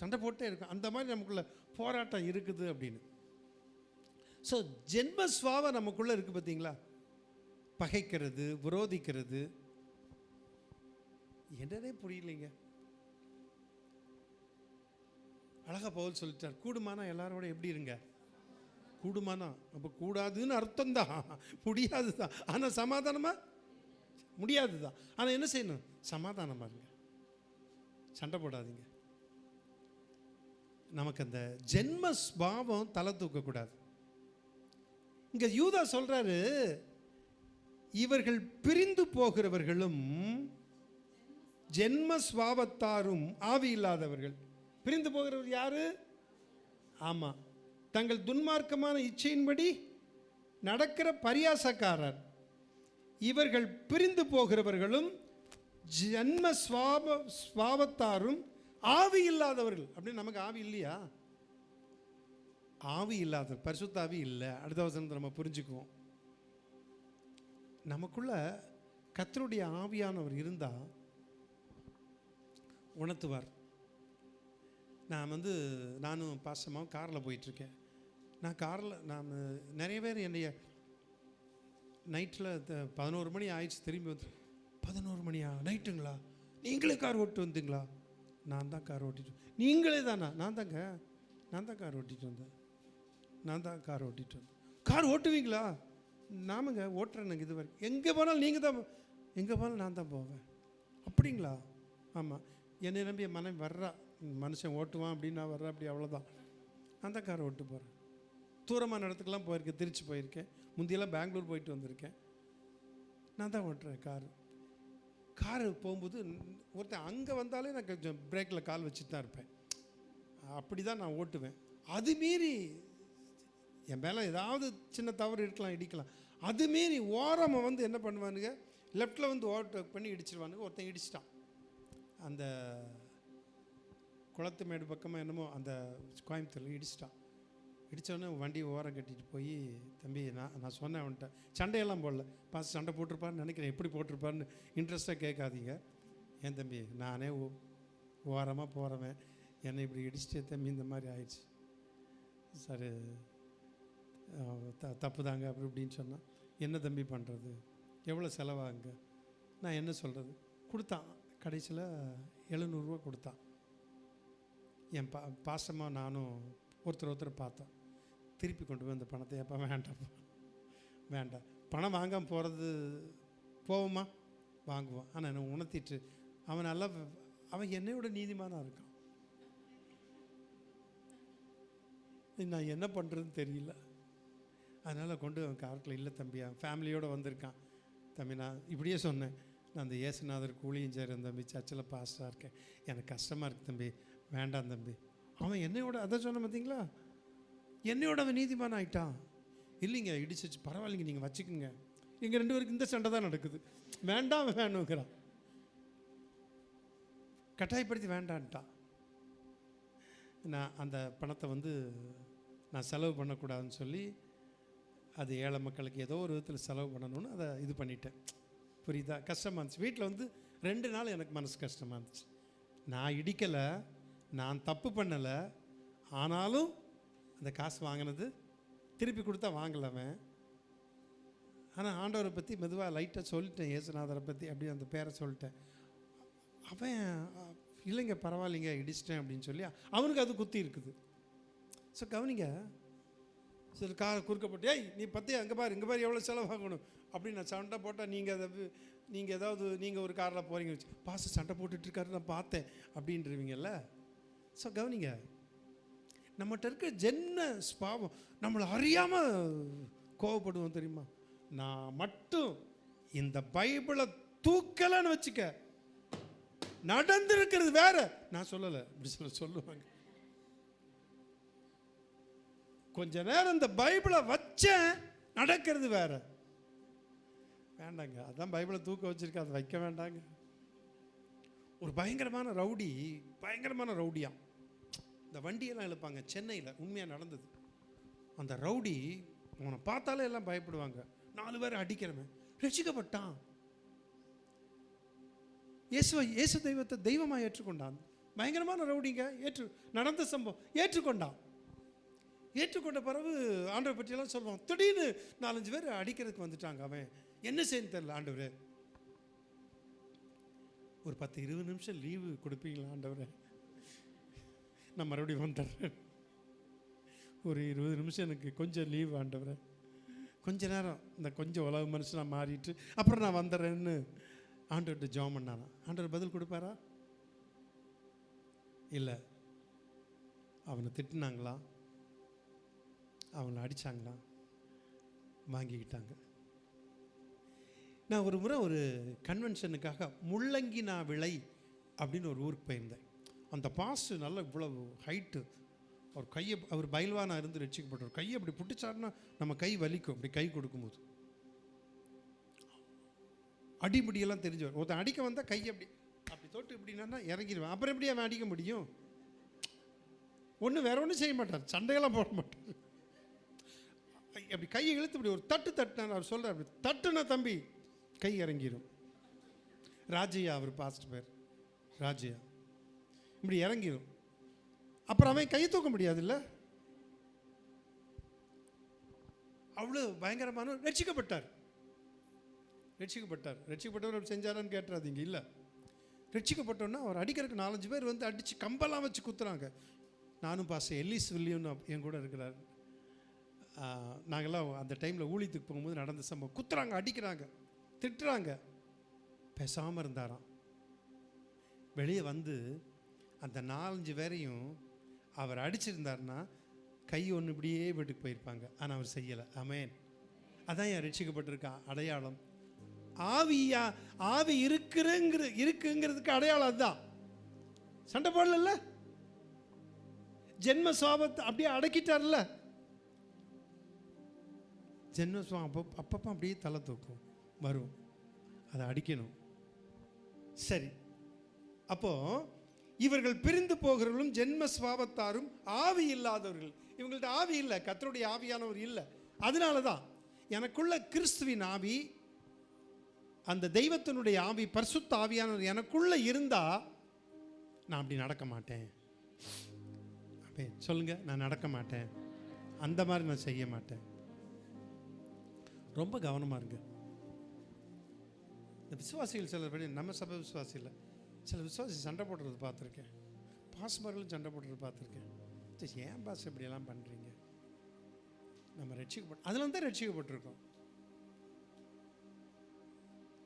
சண்டை போட்டே இருக்கும். அந்த மாதிரி நமக்குள்ள போராட்டம் இருக்குது அப்படின்னு. ஸோ ஜென்மஸ்வாவம் நமக்குள்ளே இருக்குது பார்த்தீங்களா? பகைக்கிறது, விரோதிக்கிறது, என்னன்னே புரியலைங்க. அழகா பவுல் சொல்லிட்டார், கூடுமானா எல்லாரோட எப்படி இருங்க? கூடுமானா. அப்போ கூடாதுன்னு அர்த்தம் தான், முடியாது தான். ஆனால் சமாதானமா முடியாது தான். ஆனால் என்ன செய்யணும்? சமாதானமாக இருங்க, சண்டை போடாதீங்க. நமக்கு அந்த ஜென்ம ஸ்பாவம் தலை தூக்கக்கூடாது. இங்க யூதா சொல்றாரு, இவர்கள் பிரிந்து போகிறவர்களும் ஜென்ம ஸ்வாவத்தாரும் ஆவி இல்லாதவர்கள். பிரிந்து போகிறவர் யாரு? ஆமா, தங்கள் துன்மார்க்கமான இச்சையின்படி நடக்கிற பரியாசக்காரர். இவர்கள் பிரிந்து போகிறவர்களும் ஜென்ம ஸ்வாவத்தாரும் ஆவி இல்லாதவர்கள். அப்படின்னு நமக்கு ஆவி இல்லையா? ஆவி இல்லாத, பரிசுத்த ஆவி இல்லை. அடுத்த வசனத்தை நம்ம புரிஞ்சுக்குவோம். நமக்குள்ள கர்த்தருடைய ஆவியானவர் இருந்தால் உணர்த்துவார். நானும் பாசமாக காரில் போயிட்டுருக்கேன். நான் காரில் நான் நிறைய பேர் என்னைய நைட்டில் 11 மணி ஆயிடுச்சு திரும்பி வந்து 11 மணியா நைட்டுங்களா நீங்களே கார் ஓட்டு வந்தீங்களா? நான் தான் கார் ஓட்டிட்டு நீங்களே தானா? நான் தான் கார் ஓட்டிகிட்டு வந்தேன். கார் ஓட்டுவீங்களா? நாமங்க ஓட்டுறேனுங்க இது வரைக்கும். எங்கே போனாலும் நீங்கள் தான், எங்கே போனாலும் நான் தான் போவேன். அப்படிங்களா? ஆமாம். என்னை நம்பி என் மனைவி வர்றா, மனுஷன் ஓட்டுவான் அப்படின்னு நான் வர்றேன், அப்படி அவ்வளோதான். நான் தான் கார் ஓட்டு போகிறேன். தூரமான இடத்துக்கெல்லாம் போயிருக்கேன், திருச்சி போயிருக்கேன், முந்தியெல்லாம் பெங்களூர் போயிட்டு வந்திருக்கேன். நான் தான் ஓட்டுறேன் காரு போகும்போது ஒருத்தன் அங்கே வந்தாலே நான் கொஞ்சம் பிரேக்கில் கால் வச்சுட்டு தான் இருப்பேன். அப்படி தான் நான் ஓட்டுவேன். அது மீறி என் மேலே ஏதாவது சின்ன தவறு இருக்கலாம், இடிக்கலாம். அது மீறி ஓரமாக வந்து என்ன பண்ணுவானுங்க, லெஃப்டில் வந்து ஓவர் பண்ணி இடிச்சிருவானுங்க. ஒருத்தன் இடிச்சிட்டான், அந்த குளத்துமேடு பக்கமாக என்னமோ அந்த கோயம்புத்தூரில் இடிச்சிட்டான். இடித்தோடனே வண்டியை ஓரம் கட்டிட்டு போய், தம்பி நான் சொன்னேன் அவன்கிட்ட, சண்டையெல்லாம் போடல, பாஸ் சண்டை போட்டிருப்பான்னு நினைக்கிறேன், எப்படி போட்டிருப்பான்னு இன்ட்ரெஸ்ட்டாக கேட்காதீங்க. ஏன் தம்பி நானே ஓரமாக போகிறவன், என்னை இப்படி இடிச்சிட்டே தம்பி இந்த மாதிரி ஆயிடுச்சு சார், தப்பு தாங்க அப்படி இப்படின்னு சொன்னான். என்ன தம்பி பண்ணுறது, எவ்வளோ செலவாகுங்க, நான் என்ன சொல்கிறது. கொடுத்தான், கடைசியில் 700 ரூபா கொடுத்தான். என் பாசமாக நானும் ஒருத்தர் பார்த்தோம். திருப்பி கொண்டு போய் அந்த பணத்தை, எப்போ வேண்டாம் பணம் வாங்காமல் போகிறது போவோமா, வாங்குவோம். ஆனால் என்னை உணர்த்திட்டு அவன் என்னையோட நீதிமானாக இருக்கான். நான் என்ன பண்ணுறதுன்னு தெரியல. அதனால் கொண்டு அவன் காரத்தில், இல்லை தம்பி அவன் ஃபேமிலியோடு வந்திருக்கான். தம்பி நான் இப்படியே சொன்னேன், நான் அந்த இயேசுநாதர் கூலியும் சேரும் தம்பி, சர்ச்சில் பாஸ்டராக இருக்கேன், எனக்கு கஷ்டமாக இருக்குது தம்பி, வேண்டாம் தம்பி. அவன் என்னையோட அதை சொன்ன பார்த்தீங்களா, என்னையோட அவன் நீதிமான் ஆகிட்டான். இல்லைங்க இடிச்சிச்சு, பரவாயில்லைங்க நீங்கள் வச்சுக்கோங்க. எங்கள் 2 பேருக்கு இந்த சண்டை தான் நடக்குது, வேணுங்கிறான், கட்டாயப்படுத்தி வேண்டான்ட்டான். நான் அந்த பணத்தை வந்து நான் செலவு பண்ணக்கூடாதுன்னு சொல்லி, அது ஏழை மக்களுக்கு ஏதோ ஒரு விதத்தில் செலவு பண்ணணும்னு அதை இது பண்ணிட்டேன். புரியுதா? கஷ்டமாக இருந்துச்சு. வீட்டில் வந்து 2 நாள் எனக்கு மனசு கஷ்டமாக இருந்துச்சு. நான் இடிக்கலை, நான் தப்பு பண்ணலை, ஆனாலும் அந்த காசு வாங்கினது திருப்பி கொடுத்தா வாங்கலவன். ஆனால் ஆண்டவரை பற்றி மெதுவாக லைட்டாக சொல்லிட்டேன், இயேசுநாதரை பற்றி அப்படியே அந்த பேரை சொல்லிட்டேன். அவன் இல்லைங்க பரவாயில்லைங்க இடிச்சிட்டேன் அப்படின்னு சொல்லி அவனுக்கு அது குத்தி இருக்குது. ஸோ கவனிங்க, சரி கார் குறுக்கப்பட்டு, ஏய் நீ பற்றி அங்கே பாரு இங்கே பாரு எவ்வளோ செலவாகணும் அப்படின்னு நான் சண்டை போட்டால், நீங்கள் ஏதாவது நீங்கள் ஒரு காரில் போகிறீங்க வச்சு, பாச சண்டை போட்டுட்ருக்காரு நான் பார்த்தேன் அப்படின்றவீங்கல்ல. ஸோ கவனிங்க, நம்மகிட்ட இருக்க ஜென்ம ஸ்பாவம், நம்மளை அறியாமல் கோவப்படுவோம் தெரியுமா. நான் மட்டும் இந்த பைபிளை தூக்கலன்னு வச்சுக்க, நடந்திருக்கிறது வேற, நான் சொல்லலை அப்படி சொல்லுவாங்க. கொஞ்ச நேரம் இந்த பைபிளை வச்சேன், நடக்கிறது வேற. வேண்டாங்க, அதான் பைபிளை தூக்க வச்சிருக்க, அதை வைக்க வேண்டாங்க. ஒரு பயங்கரமான ரவுடியா இந்த வண்டியெல்லாம் இழுப்பாங்க சென்னையில், உண்மையாக நடந்தது. அந்த ரவுடி அவனை பார்த்தாலே எல்லாம் பயப்படுவாங்க. 4 பேர் அடிக்கிறவன் ரசிக்கப்பட்டான். இயேசு தெய்வத்தை தெய்வமாக ஏற்றுக்கொண்டான். பயங்கரமான ரவுடிங்க, நடந்த சம்பவம் ஏற்றுக்கொண்டான். ஏற்றுக்கொண்ட பிறகு ஆண்டவரை பற்றியெல்லாம் சொல்லுவான். திடீர்னு 4-5 பேர் அடிக்கிறதுக்கு வந்துட்டாங்க. அவன் என்ன செய்யணும் தெரியல. ஆண்டவரே ஒரு 10-20 நிமிஷம் லீவு கொடுப்பீங்களா ஆண்டவரே, நான் மறுபடியும் வந்துடுறேன். ஒரு 20 நிமிஷம் எனக்கு கொஞ்சம் லீவ் ஆண்டவரே, கொஞ்ச நேரம் இந்த கொஞ்சம் உலக மனுஷனாக மாறிட்டு அப்புறம் நான் வந்துடுறேன்னு ஆண்டவர்கிட்ட ஜெபம் பண்ணானா. ஆண்டவர் பதில் கொடுப்பாரா? இல்லை. அவனை திட்டினாங்களா, அவனை அடித்தாங்களா, வாங்கிக்கிட்டாங்க. நான் ஒரு முறை ஒரு கன்வென்ஷனுக்காக முள்ளங்கினா விளை அப்படின்னு ஒரு ஊருக்கு போயிருந்தேன். அந்த பாஸ்ட் நல்ல இவ்வளவு ஹைட்டு, அவர் பயில்வானாக இருந்து ரட்சிக்கப்பட்டார். கையை அப்படி புட்டிச்சாருன்னா நம்ம கை வலிக்கும், அப்படி கை கொடுக்கும்போது. அடிப்படியெல்லாம் தெரிஞ்சவர். ஒருத்தன் அடிக்க வந்தால் கையை அப்படி தொட்டு இப்படின்னா இறங்கிடுவேன். அப்புறம் எப்படி அவன் அடிக்க முடியும்? வேற ஒன்றும் செய்ய மாட்டார், சண்டையெல்லாம் போட மாட்டார். அப்படி கையை இழுத்து இப்படி ஒரு தட்டுனா அவர் சொல்கிறார், அப்படி தட்டுனா தம்பி கை இறங்கிடும். ராஜையா, அவர் பாஸ்ட் பேர் ராஜையா. இப்படி இறங்கிடும். அப்புறம் அவன் கையை தூக்க முடியாது இல்லை. அவ்வளோ பயங்கரமான ரட்சிக்கப்பட்டார். ரட்சிக்கப்பட்டவர் செஞ்சாரான்னு கேட்டுறாதீங்க. இல்லை, ரட்சிக்கப்பட்டோன்னா அவர் அடிக்கிறதுக்கு 4-5 பேர் வந்து அடித்து கம்பெல்லாம் வச்சு குத்துறாங்க. நானும் பாஸ்டர் எல்லிஸ் வில்லியம்னு என் கூட இருக்கிறார். நாங்கள்லாம் அந்த டைமில் ஊழியத்துக்கு போகும்போது நடந்த சம்பவம். குத்துறாங்க, அடிக்கிறாங்க, திட்டுறாங்க. பேசாமல் இருந்தாராம். வெளியே வந்து அந்த 4-5 பேரையும் அவர் அடிச்சிருந்தாருன்னா கை ஒன்று இப்படியே வீட்டுக்கு போயிருப்பாங்க. ஆனால் அவர் செய்யலை. ஆமென். அதான் என் ரட்சிக்கப்பட்டிருக்கா அடையாளம். ஆவி இருக்குங்கிறதுக்கு அடையாளம் அதுதான். சண்டை போடல, ஜென்ம சுவாபத்தை அப்படியே அடக்கிட்டார்ல. ஜென்ம சுவாபம் அப்பப்போ அப்படியே தலை தூக்கும் வரும், அதை அடிக்கணும். சரி, அப்போ இவர்கள் பிரிந்து போகிறவர்களும் ஜென்ம சுவாபத்தாரும் ஆவி இல்லாதவர்கள். இவங்கள்ட்ட ஆவி இல்லை, கர்த்தருடைய ஆவியானவர் இல்லை. அதனால தான் எனக்குள்ள கிறிஸ்துவின் ஆவி, அந்த தெய்வத்தினுடைய ஆவி, பரிசுத்த ஆவியானவர் எனக்குள்ள இருந்தா நான் அப்படி நடக்க மாட்டேன். அப்படியே சொல்லுங்க, நான் நடக்க மாட்டேன். அந்த மாதிரி நான் செய்ய மாட்டேன். ரொம்ப கவனமாக இருங்க. இந்த விசுவாசிகள் சிலர், நம்ம சபை விசுவாசி இல்லை, சில விசுவாசி சண்டை போடுறது பார்த்துருக்கேன். பாஸ்மர்களும் சண்டை போடுறது பார்த்துருக்கேன். ஏன் பாஸ் இப்படியெல்லாம் பண்ணுறீங்க? நம்ம அதில் தான் ரட்சிக்கப்பட்டிருக்கோம்.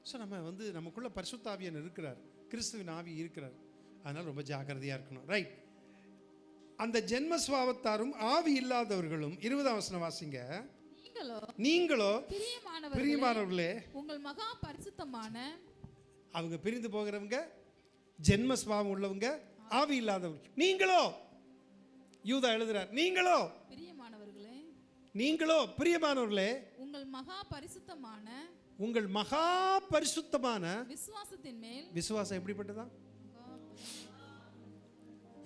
ஸோ நம்ம வந்து நமக்குள்ள பரிசுத்த ஆவியான் இருக்கிறார், கிறிஸ்துவின் ஆவி இருக்கிறார். அதனால் ரொம்ப ஜாக்கிரதையாக இருக்கணும். ரைட். அந்த ஜென்ம சுவாபத்தாரும் ஆவி இல்லாதவர்களும் 20ஆம் வசனம் வாசிங்க. நீங்களோ பிரியமானவர்களே, உங்கள் மகா பரிசுத்தமான, அவங்க பிரிந்து போகிறவங்க, ஜென்ம சுவாபம் உள்ளவங்க, ஆவி இல்லாதவங்க. நீங்களோ, யூதா எழுதுறார், நீங்களோ பிரியமானவர்களே உங்கள் மகா பரிசுத்தமான விசுவாசத்தின் மேல். விசுவாசம் எப்படிப்பட்டதா?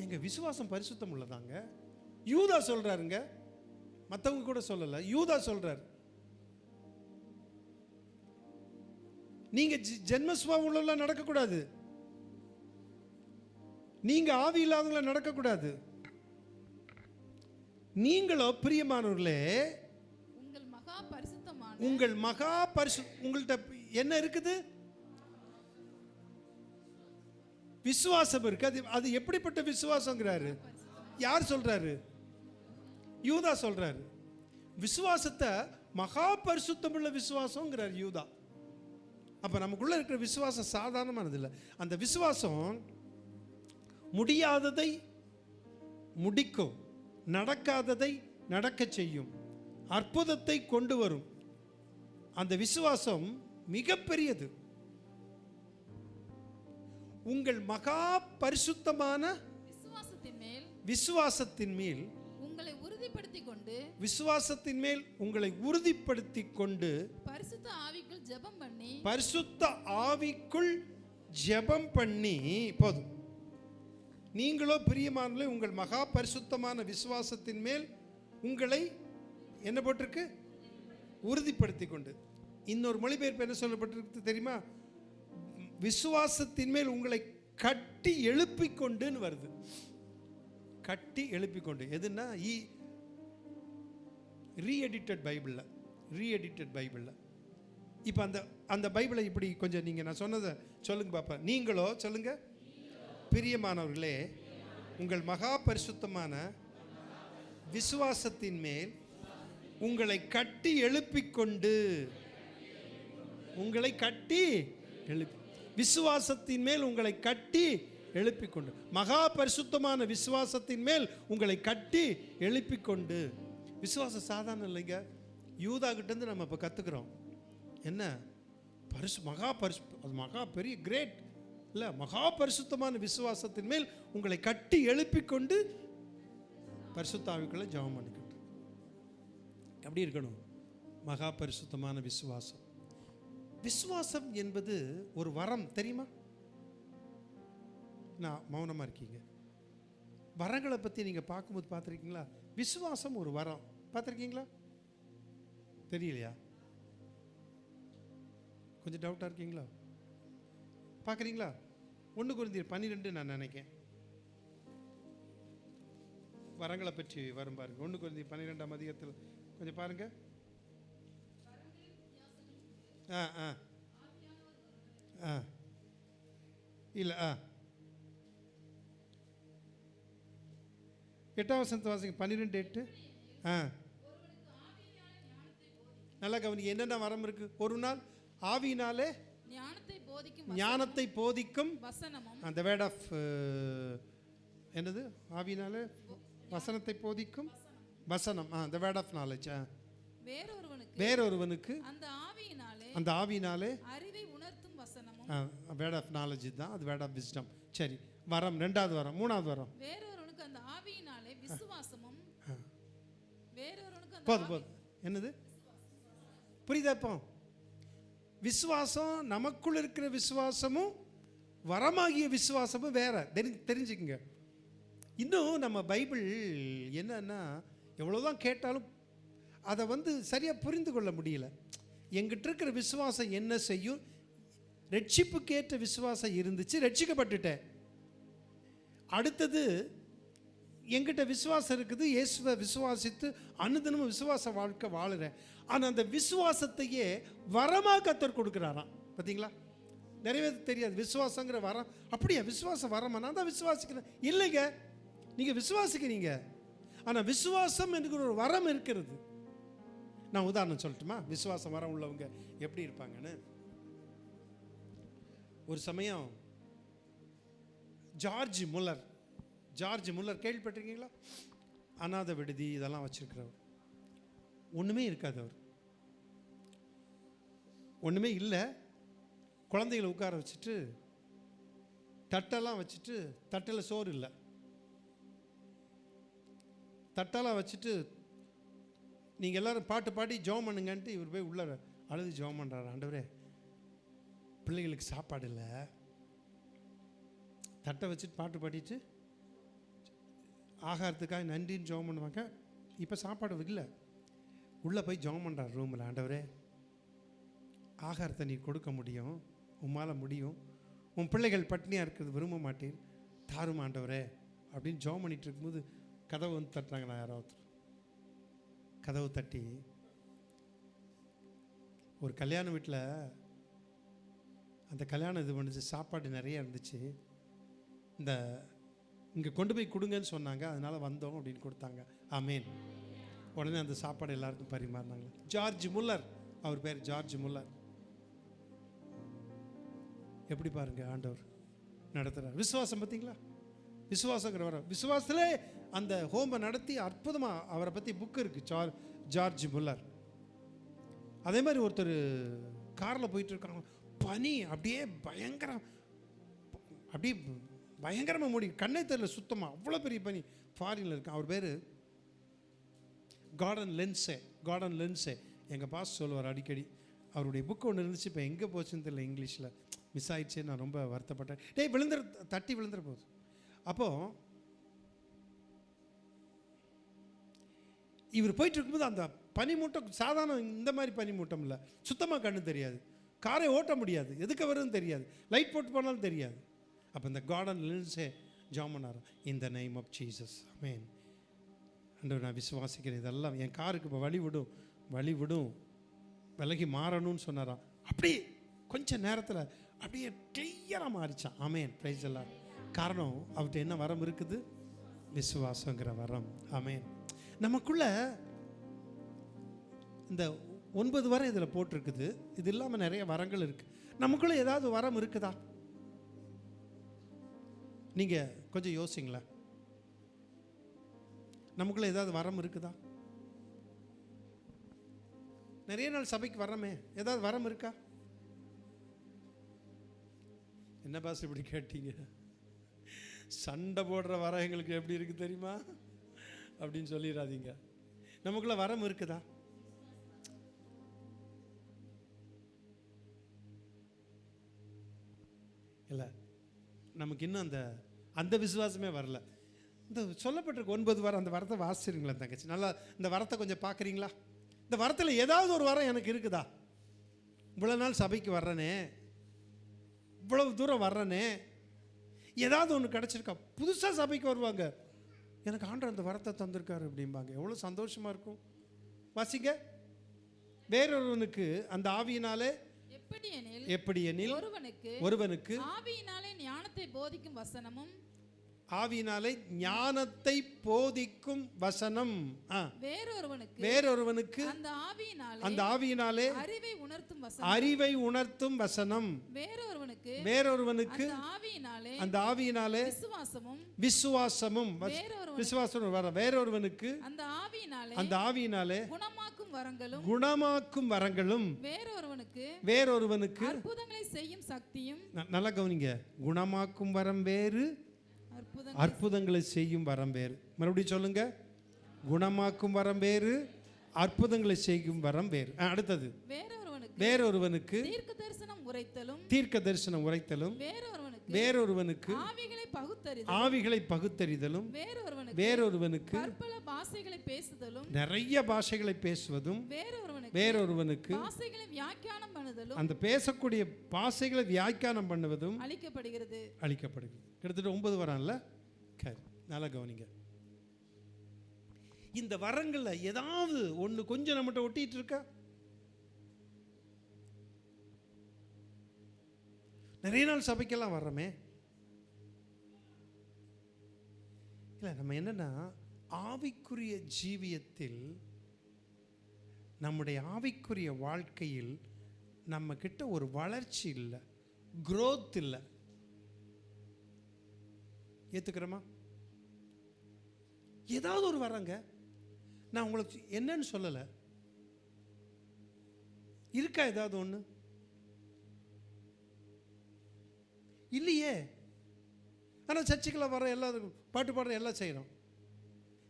எங்க விசுவாசம் பரிசுத்தம் உள்ளதாங்க. யூதா சொல்றாருங்க, மற்றவங்க கூட சொல்லல, யூதா சொல்றாரு. நீங்க ஜென்மஸ்வாபம் உள்ளவங்கள நடக்கக்கூடாது, நீங்க ஆவி இல்லாதவங்கள நடக்கக்கூடாது. நீங்களோ பிரியமானவர்களே, உங்கள் மகா உங்கள்கிட்ட என்ன இருக்குது? விசுவாசம் இருக்கு. அது எப்படிப்பட்ட விசுவாசங்கிறாரு? யார் சொல்றாரு? யூதா சொல்றாரு. விசுவாசத்தை மகா பரிசுத்தமுள்ள விசுவாசங்கிறார் யூதா. அப்ப நமக்குள்ள இருக்கிற விசுவாசம் சாதாரணமானது இல்லை. அந்த விசுவாசம் முடியாததை முடிக்கும், நடக்காததை நடக்க செய்யும், அற்புதத்தை கொண்டு வரும். அந்த விசுவாசம் மிகப்பெரியது. உங்கள் மகா பரிசுத்தமான விசுவாசத்தின் மேல் உங்களை உறுதிப்படுத்திக் கொண்டு, விசுவாசத்தின் மேல் உங்களை உறுதிப்படுத்திக் கொண்டு, பரிசுத்த ஆவிக்குள் ஜெபம் பண்ணி, பரிசுத்த ஆவிக்குள் ஜெபம் பண்ணி. போதும். நீங்களோ பிரியமானவர்களே, உங்கள் மகா பரிசுத்தமான விசுவாசத்தின் மேல் உங்களை என்ன போட்டிருக்கு? உறுதிப்படுத்திக் கொண்டு. இன்னொரு மொழிபெயர்ப்பு என்ன சொல்லப்பட்டிருக்கு தெரியுமா? விசுவாசத்தின் மேல் உங்களை கட்டி எழுப்பிக் கொண்டுன்னு வருது. கட்டி எழுப்பிக் கொண்டு. எதுன்னா ரீஎடிட்டட் பைபிளில். இப்போ அந்த பைபிளை இப்படி கொஞ்சம் நீங்கள் நான் சொன்னதை சொல்லுங்க பாப்பா. நீங்களோ சொல்லுங்க, பிரியமானவர்களே, உங்கள் மகா பரிசுத்தமான விசுவாசத்தின் மேல் உங்களை கட்டி எழுப்பிக் கொண்டு. உங்களை கட்டி எழுப்பி, விசுவாசத்தின் மேல் உங்களை கட்டி எழுப்பிக் கொண்டு, மகா பரிசுத்தமான விசுவாசத்தின் மேல் உங்களை கட்டி எழுப்பிக் கொண்டு. விசுவாசம் சாதாரணம் இல்லைங்க. யூதா கிட்டேருந்து நம்ம இப்போ கற்றுக்குறோம் என்ன? மகா பெரிய கிரேட் இல்லை? மகா பரிசுத்தமான விசுவாசத்தின் மேல் உங்களை கட்டி எழுப்பிக் கொண்டு பரிசுத்த ஆவிக்குள்ள ஜெபம் பண்ணிக்கணும். எப்படி இருக்கணும்? மகா பரிசுத்தமான விசுவாசம். விசுவாசம் என்பது ஒரு வரம், தெரியுமா? நான் மௌனமா இருக்கீங்க. வரங்களை பற்றி நீங்கள் பார்க்கும்போது பார்த்துருக்கீங்களா? விசுவாசம் ஒரு வரம், பார்த்துருக்கீங்களா? தெரியலையா? கொஞ்சம் டவுட்டாக இருக்கீங்களா? பார்க்குறீங்களா? 1 கொரிந்தியர் 12 நான் நினைக்கிறேன் வரங்களை பற்றி வரும் பாருங்க. 1 கொரிந்தியர் 12ஆம் அதிகாரத்தில் கொஞ்சம் பாருங்க. ஆ ஆ ஆ இல்லை 8ஆம் வசனத்தை வாசிங்க. 12:8. ஆ நல்லா கவனிங்க. என்னென்ன வரம் இருக்கு? ஒரு நாள் ஆவியினாலே ஞானத்தை போதிக்கும் வசனமும், அந்த வேர்ட் ஆஃப் என்னது? ஆவியினாலே வசனத்தை போதிக்கும் வசனம், the word of knowledge. வேறொருவனுக்கு அந்த ஆவியினாலே அறிவை உணர்த்தும் வசனமும், வேர்ட் ஆஃப் நாலேஜ் தான், அது வேர்ட் ஆஃப் விஸ்டம். சரி, வரம் ரெண்டாவது வரம். மூணாவது வரம் வேறொருவனுக்கு அந்த ஆவியினாலே விசுவாசமும், வேறொருவனுக்கு போதும். என்னது புரியுதா? இப்போ விசுவாசம், நமக்குள்ள இருக்கிற விசுவாசமும் வரமாகிய விசுவாசமும் வேற. தெரிஞ்சுக்குங்க. இன்னும் நம்ம பைபிள் என்னன்னா, எவ்வளோதான் கேட்டாலும் அதை சரியாக புரிந்து கொள்ள முடியல. எங்கிட்ட இருக்கிற விசுவாசம் என்ன செய்யும்? ரட்சிப்புக்கேற்ற விசுவாசம் இருந்துச்சு, ரட்சிக்கப்பட்டுட்டேன். அடுத்தது எங்கிட்ட விசுவாசம் இருக்குது, இயேசுவை விசுவாசித்து அனுதினமும் விசுவாச வாழ்க்கை வாழுறேன். ஆனால் அந்த விசுவாசத்தையே வரமாக கர்த்தர் கொடுக்குறாராம். பார்த்தீங்களா? நிறைய பேருக்கு தெரியாது விசுவாசங்கிற வரம். அப்படியா? விசுவாசம் வரமா? நான் தான் விசுவாசிக்கிறேன். இல்லைங்க, நீங்கள் விசுவாசிக்கிறீங்க, ஆனால் விசுவாசம் என்கிற ஒரு வரம் இருக்கிறது. நான் உதாரணம் சொல்லட்டுமா? விசுவாசம் வரம் உள்ளவங்க எப்படி இருப்பாங்கன்னு. ஒரு சமயம் ஜார்ஜ் முல்லர் கேள்விப்பட்டிருக்கீங்களா? அநாத விடுதி இதெல்லாம் வச்சிருக்கிறவர். ஒன்றுமே இருக்காது, அவர் ஒன்றுமே இல்லை. குழந்தைகளை உட்கார வச்சுட்டு தட்டெல்லாம் வச்சுட்டு, தட்டில் சோறு இல்லை, தட்டெல்லாம் வச்சுட்டு நீங்கள் எல்லோரும் பாட்டு பாடி ஜெபம் பண்ணுங்கன்ட்டு இவர் போய் உள்ள அழுது ஜெபம் பண்ணுறாரு. ஆண்டவரே, பிள்ளைகளுக்கு சாப்பாடு இல்லை, தட்டை வச்சுட்டு பாட்டு பாடிட்டு ஆகாரத்துக்காக நன்றின்னு ஜெபம் பண்ணுவாங்க. இப்போ சாப்பாடு இல்லை, உள்ளே போய் ஜெபம் பண்ணுறாரு ரூமில். ஆண்டவரே, ஆகாரத்தை நீ கொடுக்க முடியும், உம்மால் முடியும், உன் பிள்ளைகள் பட்னியாக இருக்கிறது விரும்ப மாட்டேன், தாரும் ஆண்டவரே அப்படின்னு ஜெபம் பண்ணிகிட்டு இருக்கும்போது கதவு தட்டுறாங்க. நான் யாராவது கதவு தட்டி, ஒரு கல்யாண வீட்டில் அந்த கல்யாணம் இது பண்ணுச்சு, சாப்பாடு நிறைய இருந்துச்சு, இந்த இங்கே கொண்டு போய் கொடுங்கன்னு சொன்னாங்க, அதனால் வந்தோம் அப்படின்னு கொடுத்தாங்க. ஆமேன். உடனே அந்த சாப்பாடு எல்லாருக்கும் பரிமாறினாங்க. ஜார்ஜ் முல்லர், அவர் பேர் ஜார்ஜ் முல்லர். எப்படி பாருங்க ஆண்டவர் நடத்துகிறார். விசுவாசம் பார்த்தீங்களா? விசுவாசங்கிற வர விசுவாசத்திலே அந்த ஹோமை நடத்தி அற்புதமாக அவரை பற்றி புக்கு இருக்குது, ஜார்ஜ் முல்லர். அதே மாதிரி ஒருத்தர் காரில் போயிட்டு இருக்காங்க, பனி அப்படியே பயங்கரமாக மூடி, கண்ணே தெரியல சுத்தமாக, அவ்வளோ பெரிய பனி ஃபாரினில் இருக்கான். அவர் பேர் கார்டன் லென்ஸே. எங்கள் பாஸ் சொல்லுவார் அடிக்கடி. அவருடைய புக்கு ஒன்று இருந்துச்சு, இப்போ எங்கே போச்சுன்னு தெரியல, இங்கிலீஷில் மிஸ் ஆயிடுச்சு. நான் ரொம்ப வருத்தப்பட்டேன். தட்டி விழுந்துற போகுது. அப்போது இவர் போயிட்டு இருக்கும்போது அந்த பனிமூட்டம் சாதாரண இந்த மாதிரி பனிமூட்டம் இல்லை, சுத்தமாக கண்ணு தெரியாது, காரை ஓட்ட முடியாது, எதுக்கு வருதுன்னு தெரியாது, லைட் போட்டு போனாலும் தெரியாது. அப்போ இந்த கார்டன் லென்ஸே ஜாமனார், in the name of Jesus amen. ஆண்டவர், நான் விசுவாசிக்கிறேன், இதெல்லாம் என் காருக்கு இப்போ வழி விடும் விலகி மாறணும்னு சொன்னாராம். அப்படியே கொஞ்சம் நேரத்தில் அப்படியே கிளியராக மாறிச்சான். ஆமென், பிரைஸ் எல்லாம். காரணம், அவர்கிட்ட என்ன வரம் இருக்குது? விசுவாசங்கிற வரம். ஆமென். நமக்குள்ள இந்த 9 வரம் இதில் போட்டிருக்குது. இது இல்லாமல் நிறைய வரங்கள் இருக்குது. நமக்குள்ள ஏதாவது வரம் இருக்குதா? நீங்கள் கொஞ்சம் யோசிங்களேன். நமக்குள்ள ஏதாவது வரம் இருக்குதா? நிறைய நாள் சபைக்கு வரமே, ஏதாவது வரம் இருக்கா? என்ன பாஸ் இப்படி கேட்டீங்க? சண்டை போடுற வரம் எங்களுக்கு எப்படி இருக்கு தெரியுமா அப்படின்னு சொல்லிடாதீங்க. நமக்குள்ள வரம் இருக்குதா? இல்லை, நமக்கு இன்னும் அந்த விசுவாசமே வரல. இந்த சொல்லப்பட்டிருக்கு 9 வரம், அந்த வரத்தை வாசிச்சிருங்களா தங்கச்சி? நல்லா இந்த வரத்தை கொஞ்சம் பார்க்குறீங்களா? இந்த வரத்தில் ஏதாவது ஒரு வரம் எனக்கு இருக்குதா? இவ்வளோ நாள் சபைக்கு வர்றனே, இவ்வளவு தூரம் வர்றனே, ஏதாவது ஒன்று கிடச்சிருக்கா? புதுசாக சபைக்கு வருவாங்க, எனக்கு ஆண்டவர் அந்த வரத்தை தந்திருக்காரு அப்படிம்பாங்க. எவ்வளோ சந்தோஷமாக இருக்கும். வாசிங்க. வேறொருவனுக்கு அந்த ஆவியினாலே எப்படி எனில் ஒருவனுக்கு ஆவியினாலே ஞானத்தை போதிக்கும் வசனமும் ஆவியினாலே ஞானத்தை போதிக்கும் வசனம் வேறொருவனுக்கு அந்த ஆவியினாலே அறிவை உணர்த்தும் வசனம் வேறொருவனுக்கு அந்த ஆவியினாலே விசுவாசமும் வேறொருவனுக்கு அந்த ஆவியினாலே குணமாக்கும் வரங்களும் வேறொருவனுக்கு அற்புதங்களை செய்யும் சக்தியும். நல்லா கவனிங்க, குணமாக்கும் வரம் வேறு, அற்புதங்களை செய்யும் வரம் வேறு. மறுபடியும் சொல்லுங்க, குணமாக்கும் வரம் வேறு, அற்புதங்களை செய்யும் வரம் வேறு. அடுத்தது வேறொருவனுக்கு தீர்க்க தரிசனம் உரைத்தலும் வேறொருவனுக்கு ஆவிகளை பகுத்தறிதலும் வேறொருவனுக்கு நிறைய பாஷைகளை பேசுவதும் வேறொருவனுக்கு அந்த பேசக்கூடிய பாஷைகளை வியாக்கியானம் பண்ணுவதும் அளிக்கப்படுகிறது. கிட்டத்தட்ட 9 வரம்ல. நல்லா கவனிங்க, இந்த வரங்கள்ல ஏதாவது ஒண்ணு கொஞ்சம் நம்மகிட்ட ஒட்டிட்டு இருக்கா? நிறைய நாள் சபைக்கெல்லாம் வர்றோமே, இல்லை நம்ம என்னன்னா ஆவிக்குரிய ஜீவியத்தில் நம்முடைய ஆவிக்குரிய வாழ்க்கையில் நம்ம கிட்ட ஒரு வளர்ச்சி இல்லை, growth இல்லை. ஏத்துக்கிறோமா? ஏதாவது ஒரு வரங்க, நான் உங்களுக்கு என்னன்னு சொல்லலை, இருக்கா ஏதாவது ஒன்று? இல்லையே. ஆனால் சர்ச்சுக்குள்ள வர எல்லாருக்கும் பாட்டு பாடுற எல்லாம் செய்கிறோம்.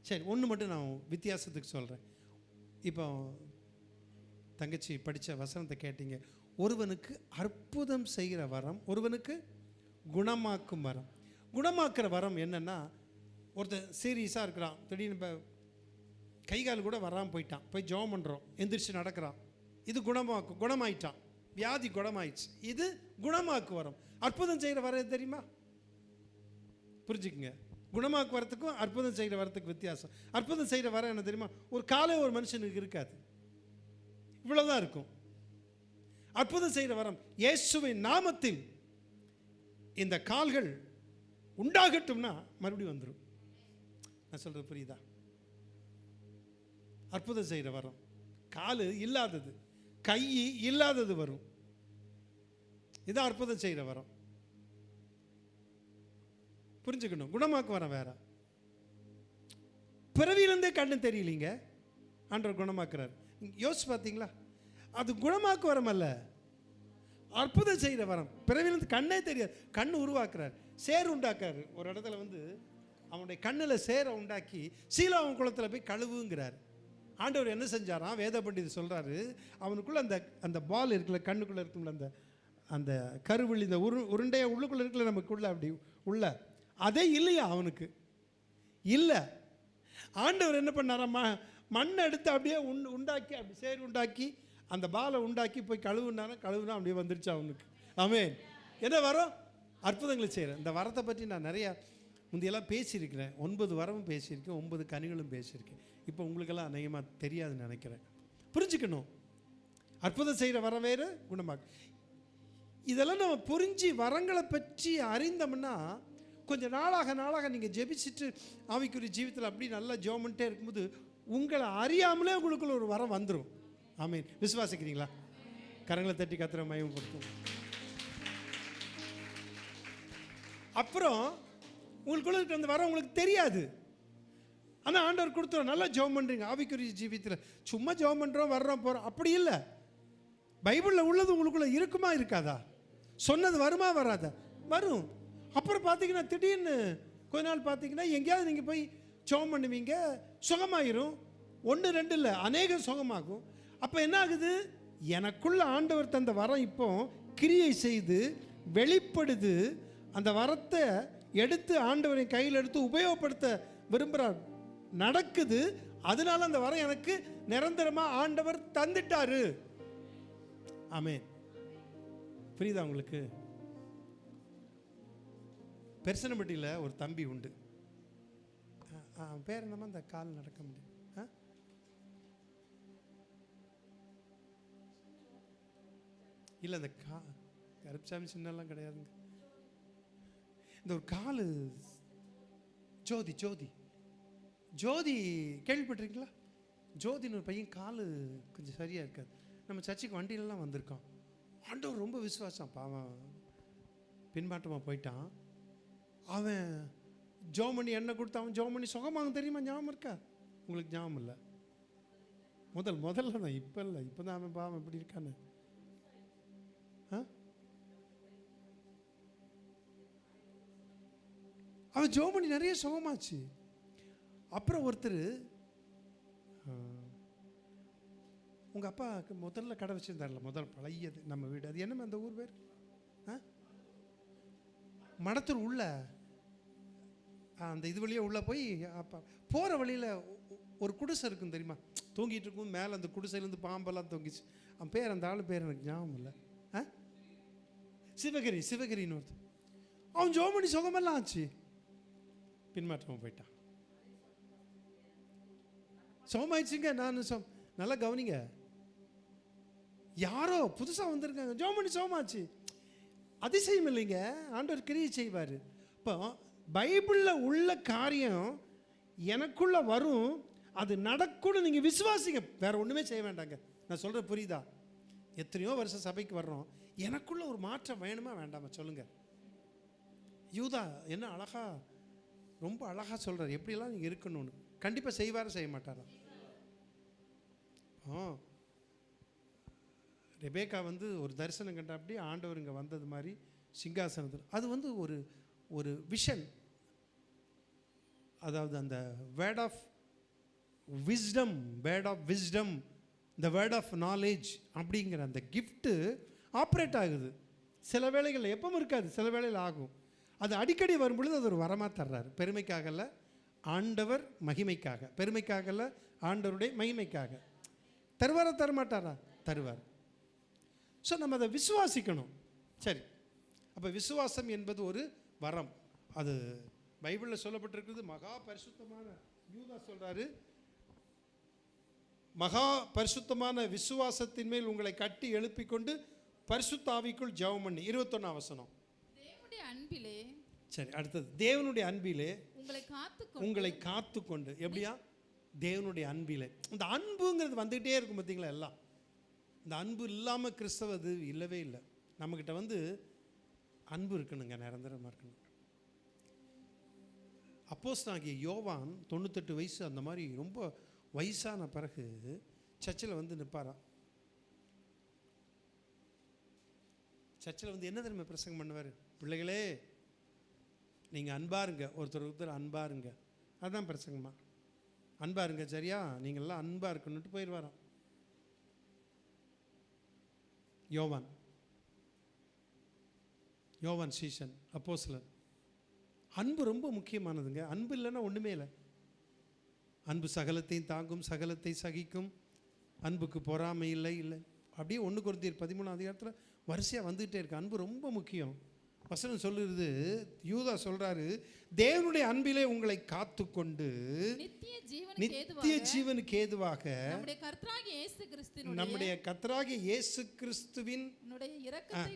சரி, ஒன்று மட்டும் நான் வித்தியாசத்துக்கு சொல்கிறேன். இப்போ தங்கச்சி படித்த வசனத்தை கேட்டீங்க. ஒருவனுக்கு அற்புதம் செய்கிற வரம், ஒருவனுக்கு குணமாக்கும் வரம். குணமாக்குற வரம் என்னன்னா, ஒருத்தர் சீரியஸாக இருக்கிறான், திடீர்னு இப்போ கை கால் கூட வராமல் போயிட்டான், போய் ஜெபம் பண்ணுறோம், எந்திரிச்சு நடக்கிறான், இது குணமாயிட்டான், வியாதி குணமாயிடுச்சு, இது குணமாக்கு வரம். அற்புதம் செய்கிற வரம் தெரியுமா? புரிஞ்சுக்குங்க, குணமாக்கு வரத்துக்கும் அற்புதம் செய்கிற வரத்துக்கு வித்தியாசம். அற்புதம் செய்கிற வரம் என்ன தெரியுமா? ஒரு காலே ஒரு மனுஷனுக்கு இருக்காது, இவ்வளோதான் இருக்கும். அற்புதம் செய்கிற வரம், இயேசுவின் நாமத்தில் இந்த கால்கள் உண்டாகட்டும்னா மறுபடியும் வந்துடும். நான் சொல்றது புரியுதா? அற்புதம் செய்கிற வரம், காலு இல்லாதது, கை இல்லாதது வரும். இதான் அற்புதம் செய்கிற வரம். புரிஞ்சுக்கணும். குணமாக்கு வரம் வேற. பிறவியிலிருந்தே கண்ணு தெரியலீங்க, ஆண்டவர் குணமாக்குறார். யோசிச்சு பார்த்தீங்களா? அது குணமாக்கு வரம் அல்ல, அற்புதம் செய்கிற வரம். பிறவியிலிருந்து கண்ணே தெரியாது, கண்ணு உருவாக்குறார், சேர் உண்டாக்குறாரு. ஒரு இடத்துல வந்து அவனுடைய கண்ணில் சேரை உண்டாக்கி சீலாவன் குளத்தில் போய் கழுவுங்கிறார். ஆண்டவர் என்ன செஞ்சாராம்? வேத பண்டிதர் சொல்கிறாரு, அவனுக்குள்ளே அந்த பால் இருக்குல்ல, கண்ணுக்குள்ளே இருக்கும்ல, அந்த கருவிழி, இந்த உருண்டையை உள்ளுக்குள்ளே இருக்குல்ல, நமக்குள்ள அப்படி உள்ள, அதே இல்லையா அவனுக்கு? இல்லை. ஆண்டவர் என்ன பண்ணாராம்? மண்ணை எடுத்து அப்படியே உண்டாக்கி, அப்படி சேர் உண்டாக்கி, அந்த பாலை உண்டாக்கி போய் கழுவுனா அப்படியே வந்துருச்சு அவனுக்கு. ஆமென். என்ன வரம்? அற்புதங்களை செய்கிறேன். இந்த வரத்தை பற்றி நான் நிறையா முந்தையெல்லாம் பேசியிருக்கிறேன். 9 வரமும் பேசியிருக்கேன், 9 கனிகளும் பேசியிருக்கேன். இப்போ உங்களுக்கெல்லாம் அநேகமாக தெரியாதுன்னு நினைக்கிறேன். புரிஞ்சுக்கணும், அற்புதம் செய்கிற வரம் வேறு, குணமாக்கு. இதெல்லாம் நம்ம புரிஞ்சு வரங்களை பற்றி அறிந்தோம்னா, கொஞ்சம் நாளாக நீங்கள் ஜெபிச்சுட்டு ஆவிக்குரிய ஜீவித்தில் அப்படி நல்லா ஜெபம்ட்டே இருக்கும்போது உங்களை அறியாமலே உங்களுக்குள்ள ஒரு வரம் வந்துடும். ஆமென். விசுவாசிக்கிறீங்களா? கரங்களை தட்டி கத்திர மகிமைப்படுத்தும். அப்புறம் உங்களுக்குள்ள இருக்க அந்த வரம் உங்களுக்கு தெரியாது, ஆனால் ஆண்டவர் கொடுத்துரும். நல்லா ஜெபம் பண்ணுறீங்க ஆவிக்குரிய ஜீவித்தில், சும்மா ஜெபம் பண்ணுறோம், வர்றோம், போகிறோம், அப்படி இல்லை. பைபிளில் உள்ளது உங்களுக்குள்ள இருக்குமா இருக்காதா? சொன்னது வருமா வராதா? வரும். அப்புறம் பார்த்தீங்கன்னா திடீர்னு கொஞ்ச நாள் பார்த்தீங்கன்னா எங்கேயாவது நீங்கள் போய் ஜெபம் பண்ணுவீங்க, சுகமாயிரும். 1 2 இல்லை, அநேகம் சுகமாகும். அப்போ என்ன ஆகுது? எனக்குள்ள ஆண்டவர் தந்த வரம் இப்போ கிரியை செய்து வெளிப்படுது. அந்த வரத்தை எடுத்து ஆண்டவரின் கையில் எடுத்து உபயோகப்படுத்த விரும்புகிறார், நடக்குது. அதனால அந்த வரம் எனக்கு நிரந்தரமாக ஆண்டவர் தந்துட்டாரு. ஆமென். புரியுதா உங்களுக்கு? பெருசனப்பட்டியில் ஒரு தம்பி உண்டு. பேர் என்னமா? அந்த கால் நடக்க முடியும். இல்லை அந்த கருப்சாமி சின்னெல்லாம் கிடையாதுங்க. இந்த ஒரு காலு ஜோதி ஜோதி ஜோதி கேள்விப்பட்டிருக்கீங்களா? ஜோதின்னு ஒரு பையன் காலு கொஞ்சம் சரியாக இருக்காது. நம்ம சர்ச்சுக்கு வண்டியிலலாம் வந்திருக்கோம். ஆண்டவர் ரொம்ப விசுவாசம். அவன் பின்மாற்றமாக போயிட்டான். அவன் ஜோமணி எண்ணெய் கொடுத்து அவன் ஜோமணி சுகமாக தெரியுமா? ஞாபகம் இருக்கா உங்களுக்கு? ஞாபகம் இல்லை. முதல்ல தான், இப்போ இல்லை. இப்போ தான் அவன் பாவம் எப்படி இருக்கான்னு. அவன் ஜோமணி நிறைய சுகமாச்சு. அப்புறம் ஒருத்தர், உங்கள் அப்பாவுக்கு முதல்ல கடை வச்சுருந்தார்ல, முதல் பழையது நம்ம வீடு, அது என்னமே அந்த ஊர் பேர்? மடத்தூர் உள்ள அந்த இது வழியாக உள்ளே போய் அப்பா போகிற வழியில் ஒரு குடிசை இருக்கும் தெரியுமா? தூங்கிட்டு இருக்கும். மேலே அந்த குடிசையிலேருந்து பாம்பெல்லாம் தொங்கிச்சு. அவன் பேர், அந்த ஆள் பேர் எனக்கு ஞாபகம் இல்லை. சிவகிரின்னு ஒருத்தர். அவன் ஜோமணி சுகமெல்லாம் ஆச்சு. பின்மாற்றமாக போயிட்டான். சுகமாயிடுச்சுங்க. நான் நல்லா கவனிங்க. யாரோ புதுசாக வந்திருக்காங்க, ஜோமணி சுகமாச்சு. அதிசயம் இல்லைங்க, ஆண்டவர் கிரியை செய்வார். இப்போ பைபிளில் உள்ள காரியம் எனக்குள்ள வரும், அது நடக்கும்னு நீங்கள் விசுவாசிங்க. வேற ஒன்றுமே செய்ய வேண்டாங்க. நான் சொல்கிறேன் புரியுதா? எத்தனையோ வருஷம் சபைக்கு வர்றோம், எனக்குள்ள ஒரு மாற்றம் வேணுமா வேண்டாமா சொல்லுங்கள். யூதா என்ன அழகா, ரொம்ப அழகாக சொல்கிறார் எப்படியெல்லாம் நீங்கள் இருக்கணும்னு. கண்டிப்பாக செய்வாரா செய்ய மாட்டாரா? ரெபேக்கா வந்து ஒரு தரிசனம் கண்டா அப்படி ஆண்டவர் இங்கே வந்தது மாதிரி சிங்காசனத்தில். அது வந்து ஒரு விஷன். அதாவது அந்த word of wisdom, the word of knowledge அப்படிங்கிற அந்த கிஃப்ட்டு ஆப்ரேட் ஆகுது. சில வேளைகளில் எப்பவும் இருக்காது, சில வேளையில் ஆகும். அது அடிக்கடி வரும்பொழுது அது ஒரு வரமாக தர்றாரு. பெருமைக்காகல, ஆண்டவர் மகிமைக்காக. பெருமைக்காகல, ஆண்டவருடைய மகிமைக்காக. தருவாரா தரமாட்டாரா? தருவார். ஸோ நம்ம அதை விசுவாசிக்கணும். சரி, அப்போ விசுவாசம் என்பது ஒரு வரம். அது பைபிளில் சொல்லப்பட்டிருக்கிறது. மகா பரிசுத்தமான, யூதா சொல்கிறாரு, மகா பரிசுத்தமான விசுவாசத்தின் மேல் உங்களை கட்டி எழுப்பிக் கொண்டு பரிசுத்த ஆவிக்குள் ஜெபம் பண்ணி. 21 வசனம். தேவனுடைய அன்பிலே. சரி, அடுத்தது தேவனுடைய அன்பிலே உங்களை காத்துக்கொண்டு. எப்படியா? தேவனுடைய அன்பிலே. இந்த அன்புங்கிறது வந்துகிட்டே இருக்கும் பார்த்தீங்களா? எல்லாம் இந்த அன்பு இல்லாமல் கிறிஸ்தவது இல்லவே இல்லை. நம்மக்கிட்ட வந்து அன்பு இருக்கணுங்க, நிரந்தரமாக இருக்கணும். அப்போஸ்தலனாகிய யோவான் 98 வயசு அந்த மாதிரி ரொம்ப வயசான பிறகு சர்ச்சில் வந்து நிற்பாராம். சர்ச்சில் வந்து என்ன தெரியுமா பிரசங்கம் பண்ணுவார்? பிள்ளைகளே, நீங்கள் அன்பாருங்க, ஒருத்தர் அன்பாருங்க. அதுதான் பிரசங்கமா. அன்பாருங்க, சரியா? நீங்கள்லாம் அன்பாக இருக்கணுன்ட்டு போயிடுவாராம் யோவான் சீசன் அப்போஸ்தலன். அன்பு ரொம்ப முக்கியமானதுங்க. அன்பு இல்லைன்னா ஒன்றுமே இல்லை. அன்பு சகலத்தையும் தாங்கும், சகலத்தை சகிக்கும், அன்புக்கு பொறாமை இல்லை. அப்படியே 1 கொரிந்தியர் 13 அதிகாரத்தில் வரிசையாக வந்துகிட்டே இருக்கு. அன்பு ரொம்ப முக்கியம். வசனம் சொல்லுறது, யூதா சொல்றாரு, தேவனுடைய அன்பிலே உங்களை காத்துக்கொண்டு நித்திய ஜீவனுக்கு ஏதுவாக நம்முடைய கர்த்தராகிய இயேசு கிறிஸ்துவின் இரக்கத்தை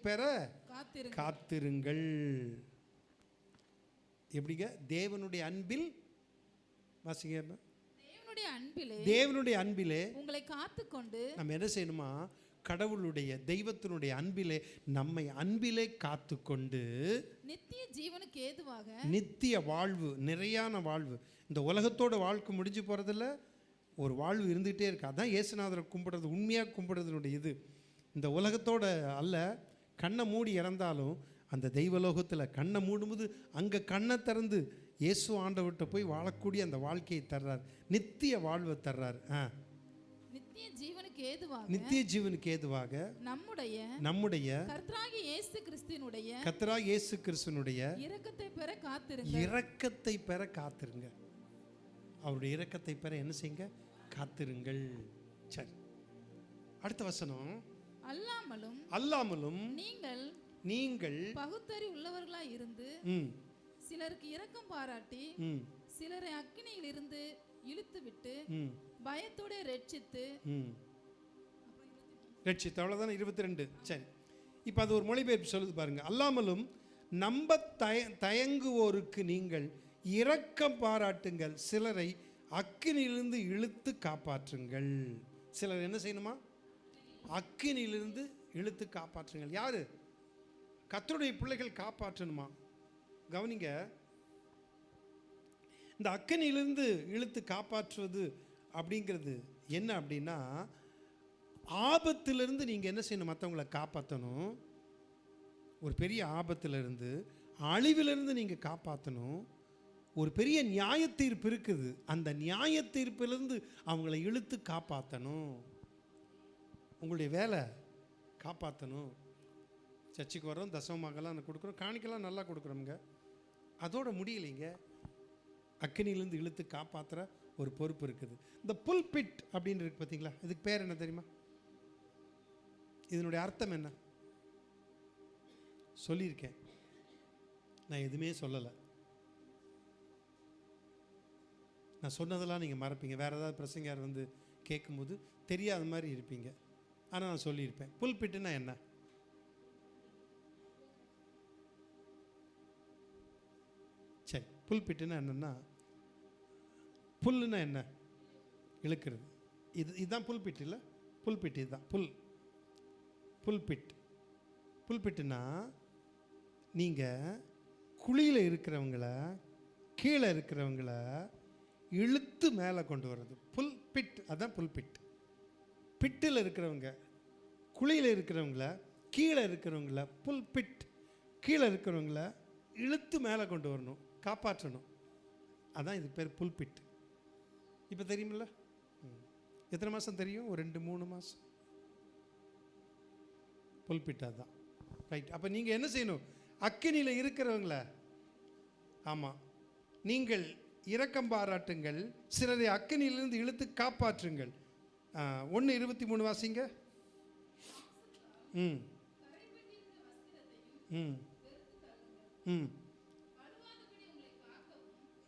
பெற காத்திருங்கள். எப்படிங்க? தேவனுடைய அன்பில் வாசிங்க. தேவனுடைய அன்பிலே உங்களை காத்துக்கொண்டு நம்ம என்ன செய்யணுமா? கடவுளுடைய, தெய்வத்தினுடைய அன்பிலே, நம்மை அன்பிலே காத்துக்கொண்டு நித்திய ஜீவனுக்கு ஏதுவாக, நித்திய வாழ்வு, நிறையான வாழ்வு. இந்த உலகத்தோட வாழ்க்கை முடிஞ்சு போகிறதில்ல, ஒரு வாழ்வு இருந்துகிட்டே இருக்கு. அதான் இயேசுநாதரை கும்பிடுறது, உண்மையாக கும்பிடுறதுனுடைய இது. இந்த உலகத்தோட அல்ல. கண்ணை மூடி இறந்தாலும் அந்த தெய்வலோகத்தில் கண்ணை மூடும்போது அங்கே கண்ணை திறந்து இயேசு ஆண்டவர்கிட்ட போய் வாழக்கூடிய அந்த வாழ்க்கையை தர்றார், நித்திய வாழ்வை தர்றார். நித்திய ஜீவனுக்கு ஏதுவாக நம்முடைய கர்த்தராகிய இயேசு கிறிஸ்துவினுடைய இரக்கத்தை பெற காத்திருங்க. அவருடைய இரக்கத்தை பெற என்ன செய்யுங்க? காத்திருங்கள். சரி, அடுத்த வசனம். அல்லாமலும் நீங்கள் பகுத்தறி உள்ளவர்களாய் இருந்து சிலருக்கு இரக்கம் பாராட்டி சிலரை அக்கினியில் இருந்து இழுத்து விட்டு பயத்தோட ரட்சித்து. ரட்சித்து. அவ்வளோதானே 22. சரி, இப்போ அது ஒரு மொழிபெயர்ப்பு சொல்லுது பாருங்க. அல்லாமலும் நம்ப தயங்குவோருக்கு நீங்கள் இரக்கம் பாராட்டுங்கள், சிலரை அக்கினியிலிருந்து இழுத்து காப்பாற்றுங்கள். சிலர் என்ன செய்யணுமா? அக்கினியிலிருந்து இழுத்து காப்பாற்றுங்கள். யாரு? கர்த்தருடைய பிள்ளைகள் காப்பாற்றணுமா? கவனிங்க, இந்த அக்கினியிலிருந்து இழுத்து காப்பாற்றுவது அப்படிங்கிறது என்ன அப்படின்னா, ஆபத்திலிருந்து நீங்கள் என்ன செய்யணும்? மற்றவங்களை காப்பாற்றணும். ஒரு பெரிய ஆபத்திலிருந்து, அழிவிலிருந்து நீங்கள் காப்பாற்றணும். ஒரு பெரிய நியாய தீர்ப்பு இருக்குது, அந்த நியாய தீர்ப்பிலிருந்து அவங்களை இழுத்து காப்பாற்றணும். உங்களுடைய வேலை காப்பாற்றணும். சர்ச்சுக்கு வரோம், தசமமாகலாம் கொடுக்குறோம், காணிக்கெல்லாம் நல்லா கொடுக்குறோமுங்க. அதோட முடியலைங்க, அக்கினியிலிருந்து இழுத்து காப்பாற்றுற ஒரு பொறுப்பு இருக்குது. இந்த புல்பிட் அப்படின்னு இருக்கு பார்த்தீங்களா, இதுக்கு பேர் என்ன தெரியுமா? இதனுடைய அர்த்தம் என்ன சொல்லியிருக்கேன், நான் எதுவுமே சொல்லலை. நான் சொன்னதெல்லாம் நீங்கள் மறப்பீங்க. வேறு ஏதாவது பிரசங்கர் வந்து கேட்கும்போது தெரியாத மாதிரி இருப்பீங்க. ஆனால் நான் சொல்லியிருப்பேன். புல்பிட்டுன்னா என்ன? சரி, புல்பிட்டுன்னா என்னென்னா, புல்லுன்னா என்ன? இழுக்கிறது. இதுதான் புல்பிட் இல்லை? புல்பிட் இதுதான் புல்பிட். புல்பிட்டுன்னா நீங்கள் குழியில் இருக்கிறவங்கள, கீழே இருக்கிறவங்கள இழுத்து மேலே கொண்டு வர்றது புல்பிட். அதுதான் புல்பிட். பிட்டில் இருக்கிறவங்க, குழியில் இருக்கிறவங்கள, கீழே இருக்கிறவங்கள, புல்பிட், கீழே இருக்கிறவங்கள இழுத்து மேலே கொண்டு வரணும், காப்பாற்றணும். அதான் இது பேர் புல்பிட். இப்போ தெரியுமில்ல? எத்தனை மாதம் தெரியும்? ஒரு 2-3 மாதம். புல்பிட் அதுதான். ரைட். அப்போ நீங்கள் என்ன செய்யணும்? அக்கினியில் இருக்கிறவங்கள, ஆமாம், நீங்கள் இரக்கம் பாராட்டுங்கள், சிலரை அக்கினியிலிருந்து இழுத்து காப்பாற்றுங்கள். 1:23 வாசிங்க. ம் ம் ம்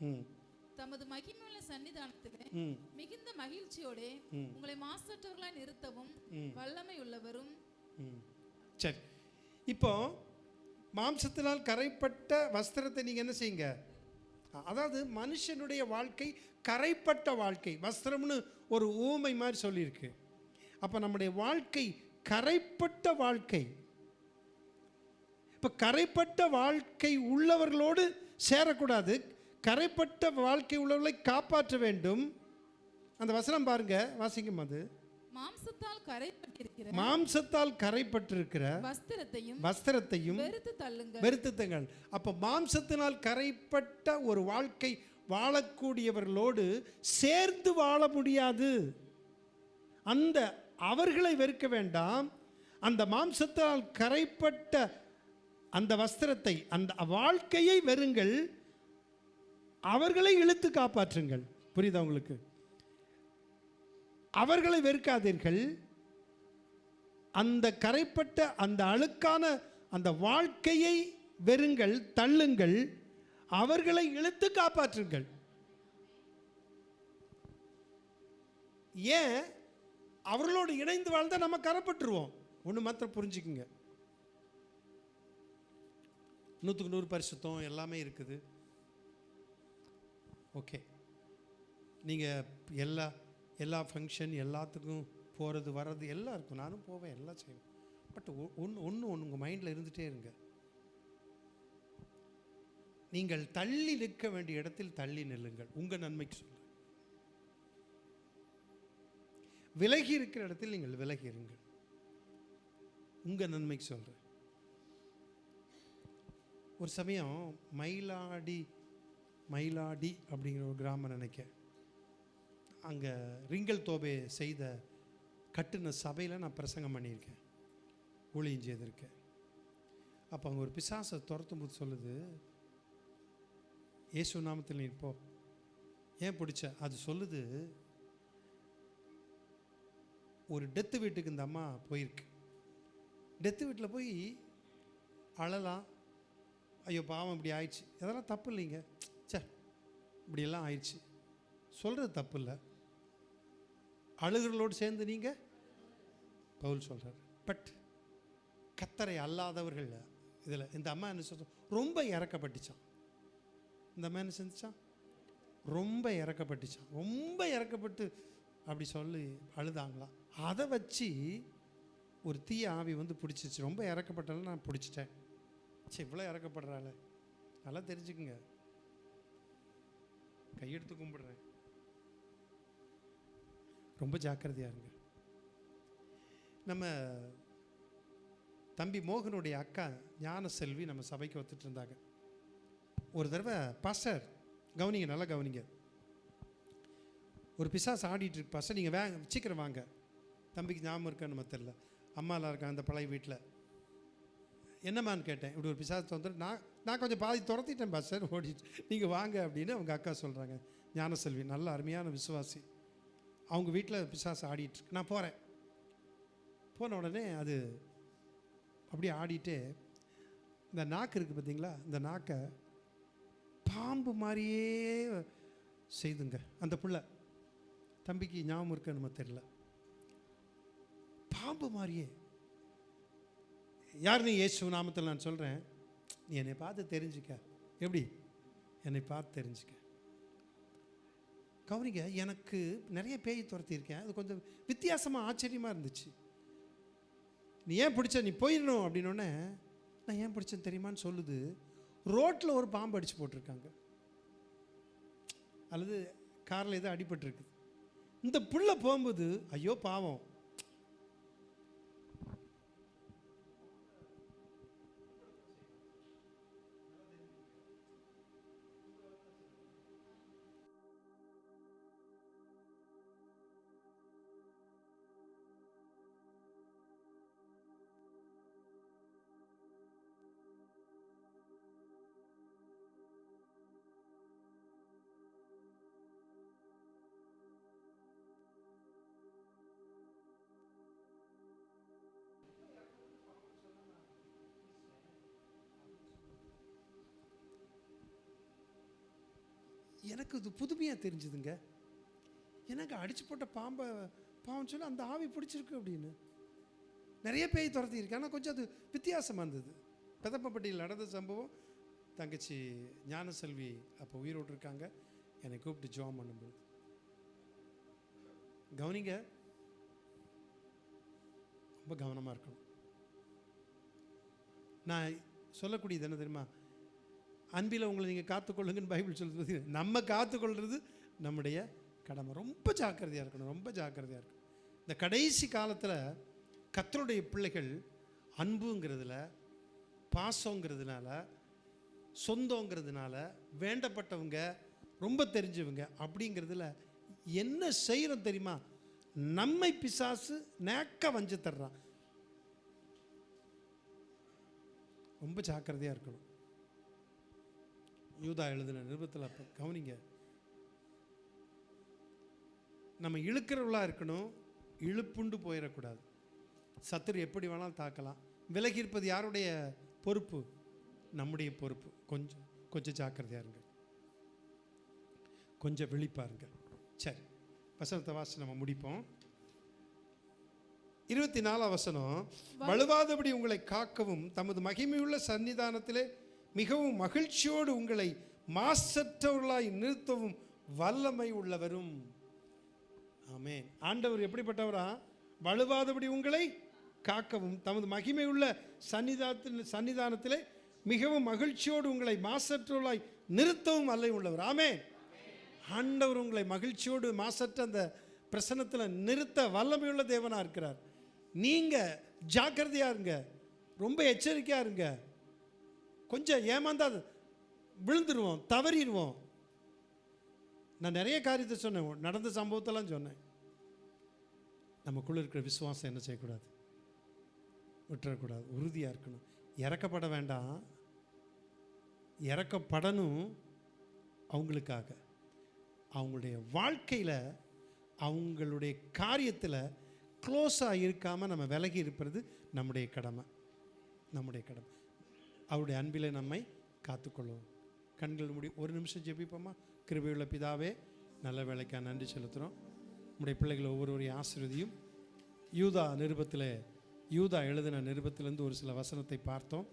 ம் தமது மகிமையுள்ள சன்னிதானத்திலே மிகுந்த மகிழ்ச்சியோட உங்களை மாசற்றவர்களாய் நிறுத்தவும் வல்லமை உள்ளவரும். சரி, இப்போ மாம்சத்தினால் கரைப்பட்ட வஸ்திரத்தை நீங்கள் என்ன செய்யுங்க? அதாவது மனுஷனுடைய வாழ்க்கை கரைப்பட்ட வாழ்க்கை. வஸ்திரம்னு ஒரு ஊமை மாதிரி சொல்லியிருக்கு. அப்போ நம்முடைய வாழ்க்கை கரைப்பட்ட வாழ்க்கை. இப்போ கரைப்பட்ட வாழ்க்கை உள்ளவர்களோடு சேரக்கூடாது. கரைப்பட்ட வாழ்க்கை உள்ளவர்களை காப்பாற்ற வேண்டும். அந்த வசனம் பாருங்க, வாசிக்கும். அது மாம்சத்தால் கரைப்பட்டிருக்கிற வஸ்திரத்தையும் வெறுத்து தள்ளுங்கள். அப்போ மாம்சத்தினால் கரைப்பட்ட ஒரு வாழ்க்கை வாழக்கூடியவர்களோடு சேர்ந்து வாழ முடியாது. அந்த அவர்களை வெறுக்க வேண்டாம். அந்த மாம்சத்தால் கரைப்பட்ட அந்த வஸ்திரத்தை, அந்த வாழ்க்கையை வெறுங்கள், அவர்களை இழுத்து காப்பாற்றுங்கள். புரியுதா உங்களுக்கு? அவர்களை வெறுக்காதீர்கள். அந்த கரைப்பட்ட அந்த அழுக்கான அந்த வாழ்க்கையை வெறுங்கள், தள்ளுங்கள், அவர்களை இழுத்து காப்பாற்றுங்கள். ஏன்? அவர்களோடு இணைந்து வாழ்ந்தால் நம்ம கரைப்பட்டுருவோம். ஒன்று மாத்திரம் புரிஞ்சுக்குங்க, 100க்கு 100 பரிசுத்தம் எல்லாமே இருக்குது. ஓகே, நீங்கள் எல்லா ஃபங்க்ஷன் எல்லாத்துக்கும் போகிறது வர்றது எல்லாம் இருக்கும். நானும் போவேன், எல்லாம் செய்வேன். பட் ஒன்று உங்கள் மைண்டில் இருந்துகிட்டே இருங்க. நீங்கள் தள்ளி நிற்க வேண்டிய இடத்தில் தள்ளி நில்லுங்கள். உங்கள் நன்மைக்கு சொல்ல. விலகி இருக்கிற இடத்தில் நீங்கள் விலகி இருங்கள். உங்கள் நன்மைக்கு சொல்கிறேன். ஒரு சமயம் மயிலாடி அப்படிங்கிற ஒரு கிராமம் நினைக்க, அங்கே ரிங்கல் தோபே செய்த கட்டுன சபையில் நான் பிரசங்கம் பண்ணியிருக்கேன், ஊழியம் செய்திருக்கேன். அப்போ அங்கே ஒரு பிசாசை துரத்தும் போது சொல்லுது, இயேசு நாமத்தில் நீ போ. ஏன் பிடிச்ச? அது சொல்லுது, ஒரு டெத்து வீட்டுக்கு இந்த அம்மா போயிருக்கு. டெத்து வீட்டில் போய் அழலாம், ஐயோ பாவம் இப்படி ஆயிடுச்சு, அதெல்லாம் தப்பு இல்லைங்க, சே இப்படியெல்லாம் ஆயிடுச்சு சொல்கிறது தப்பு இல்லை. அழுகிறளோடு சேர்ந்து நீங்கள் பவுல் சொல்கிறார். பட் கர்த்தரை அல்லாதவர்கள் இதில் இந்த அம்மா என்ன சொல்ற, ரொம்ப இறக்கப்பட்டுச்சான். இந்த அம்மா என்ன செஞ்சுச்சான், ரொம்ப இறக்கப்பட்டுச்சான். ரொம்ப இறக்கப்பட்டு அப்படி சொல்லி அழுதாங்களாம். அதை வச்சு ஒரு தீய ஆவி வந்து பிடிச்சிச்சு. ரொம்ப இறக்கப்பட்டாலும் நான் பிடிச்சிட்டேன். சரி, இவ்வளோ இறக்கப்படுறாள், நல்லா தெரிஞ்சுக்குங்க, கையெடுத்து கும்பிடுறேன், ரொம்ப ஜாக்கிரதையாக இருங்க. நம்ம தம்பி மோகனுடைய அக்கா ஞான செல்வி நம்ம சபைக்கு வந்துட்டு இருந்தாங்க. ஒரு தடவை பாஸ்டர் கவனிங்க, நல்லா கவனிங்க, ஒரு பிசாசு ஆடிட்டு இருக்கு பாஸ்டர், நீங்கள் சீக்கிரம் வாங்க. தம்பிக்கு ஞாபகம் இருக்கான்னு நம்ம தெரில, அம்மாலாம் இருக்காங்க அந்த பழைய வீட்டில். என்னம்மான்னு கேட்டேன். இப்படி ஒரு பிசாசு வந்துட்டு நான் கொஞ்சம் பாதி துரத்திட்டேன் பாஸ்டர், ஓடிட்டு, நீங்கள் வாங்க அப்படின்னு அவங்க அக்கா சொல்கிறாங்க. ஞானசெல்வி நல்ல அருமையான விசுவாசி. அவங்க வீட்டில் பிசாசு ஆடிட்டுருக்கு. நான் போகிறேன். போன உடனே அது அப்படியே ஆடிட்டு இந்த நாக்கு இருக்குது பார்த்தீங்களா, இந்த நாக்கை பாம்பு மாதிரியே செய்துங்க. அந்த பிள்ளை தம்பிக்கு ஞாபகம் இருக்க நம்ம தெரியல, பாம்பு மாதிரியே. யார் நீ? இயேசு நாமத்தில் நான் சொல்கிறேன், நீ என்னை பார்த்து தெரிஞ்சுக்க. எப்படி? என்னை பார்த்து தெரிஞ்சுக்க. கவனிங்க, எனக்கு நிறைய பேய் துரத்தியிருக்கேன். அது கொஞ்சம் வித்தியாசமாக ஆச்சரியமாக இருந்துச்சு. நீ ஏன் பிடிச்ச, நீ போயிடணும் அப்படின்னோடனே, நான் ஏன் பிடிச்சேன்னு தெரியுமான்னு சொல்லுது. ரோட்டில் ஒரு பாம்பு அடித்து போட்டிருக்காங்க, அல்லது காரில் ஏதோ அடிபட்டுருக்குது. இந்த புள்ள போகும்போது ஐயோ பாவம், எனக்கு இது புதுமையாக தெரிஞ்சுதுங்க. எனக்கு அடிச்சு போட்ட பாம்பை பாவம் சொல்லி அந்த ஆவி பிடிச்சிருக்கு அப்படின்னு. நிறைய பேய் துரத்தியிருக்கேன், ஆனால் கொஞ்சம் அது வித்தியாசமாக இருந்தது. பெதப்பப்பட்டியில் நடந்த சம்பவம். தங்கச்சி ஞானசெல்வி அப்போ உயிரோடு இருக்காங்க. என்னை கூப்பிட்டு ஜெபம் பண்ணும்போது கவனிங்க, ரொம்ப கவனமாக இருக்கணும். நான் சொல்லக்கூடியது என்ன தெரியுமா, அன்பில் உங்களை நீங்கள் காத்துக்கொள்ளுங்கன்னு பைபிள் சொல்லுது. நம்ம காத்துக்கொள்வது நம்முடைய கடமை. ரொம்ப ஜாக்கிரதையாக இருக்கணும், ரொம்ப ஜாக்கிரதையாக இருக்கணும். இந்த கடைசி காலத்தில் கர்த்தருடைய பிள்ளைகள் அன்புங்கிறதுல, பாசங்கிறதுனால, சொந்தங்கிறதுனால, வேண்டப்பட்டவங்க, ரொம்ப தெரிஞ்சவங்க அப்படிங்கிறதுல என்ன செய்கிறோம் தெரியுமா, நம்மை பிசாசு நேக்க வஞ்சு தர்றான். ரொம்ப ஜாக்கிரதையாக இருக்கணும். யூதா எழுதின நிருபத்தில் அப்போ கவனிங்க, நம்ம இழுக்கிறவளா இருக்கணும், இழுப்புண்டு போயிடக்கூடாது. சத்துரு எப்படி வேணாலும் தாக்கலாம். விலகி இருப்பது யாருடைய பொறுப்பு? நம்முடைய பொறுப்பு. கொஞ்சம் ஜாக்கிரதையாக இருங்க, கொஞ்சம் விழிப்பாருங்க. சரி, வசனத்தை வாசி நம்ம முடிப்போம். 24 வசனம், வலுவாதபடி உங்களை காக்கவும் தமது மகிமையுள்ள சன்னிதானத்திலே மிகவும் மகிழ்ச்சியோடு உங்களை மாசற்றவர்களாய் நிறுத்தவும் வல்லமை உள்ளவரும். ஆமென். ஆண்டவர் எப்படிப்பட்டவரா? வலுவாதபடி உங்களை காக்கவும் தமது மகிமையுள்ள சன்னிதானத்திலே மிகவும் மகிழ்ச்சியோடு உங்களை மாசற்றவர்களாய் நிறுத்தவும் வல்லமை உள்ளவர். ஆமென். ஆண்டவர் உங்களை மகிழ்ச்சியோடு மாசற்ற அந்த பிரசன்னத்தில் நிறுத்த வல்லமையுள்ள தேவனாக இருக்கிறார். நீங்கள் ஜாக்கிரதையாக இருங்க, ரொம்ப எச்சரிக்கையாக இருங்க. கொஞ்சம் ஏமாந்தா விழுந்துருவோம், தவறிடுவோம். நான் நிறைய காரியத்தை சொன்னேன், நடந்த சம்பவத்தெல்லாம் சொன்னேன். நமக்குள்ளே இருக்கிற விசுவாசம் என்ன செய்யக்கூடாது, விட்டுறக்கூடாது, உறுதியாக இருக்கணும். இறக்கப்பட வேண்டாம், இறக்கப்படணும். அவங்களுக்காக, அவங்களுடைய வாழ்க்கையில், அவங்களுடைய காரியத்தில் க்ளோஸாக இருக்காமல் நம்ம விலகி இருப்பது நம்முடைய கடமை, நம்முடைய கடமை. அவருடைய அன்பில் நம்மை காத்துக்கொள்ளும். கண்கள் மூடி ஒரு நிமிஷம் ஜெபிப்போமா? கிருபையுள்ள பிதாவே, நல்ல வேலைக்காக நன்றி செலுத்துகிறோம். நம்முடைய பிள்ளைகளை ஒவ்வொருவரையும் ஆசீர்வதியும். யூதா எழுதின நிருபத்திலிருந்து ஒரு சில வசனத்தை பார்த்தோம்.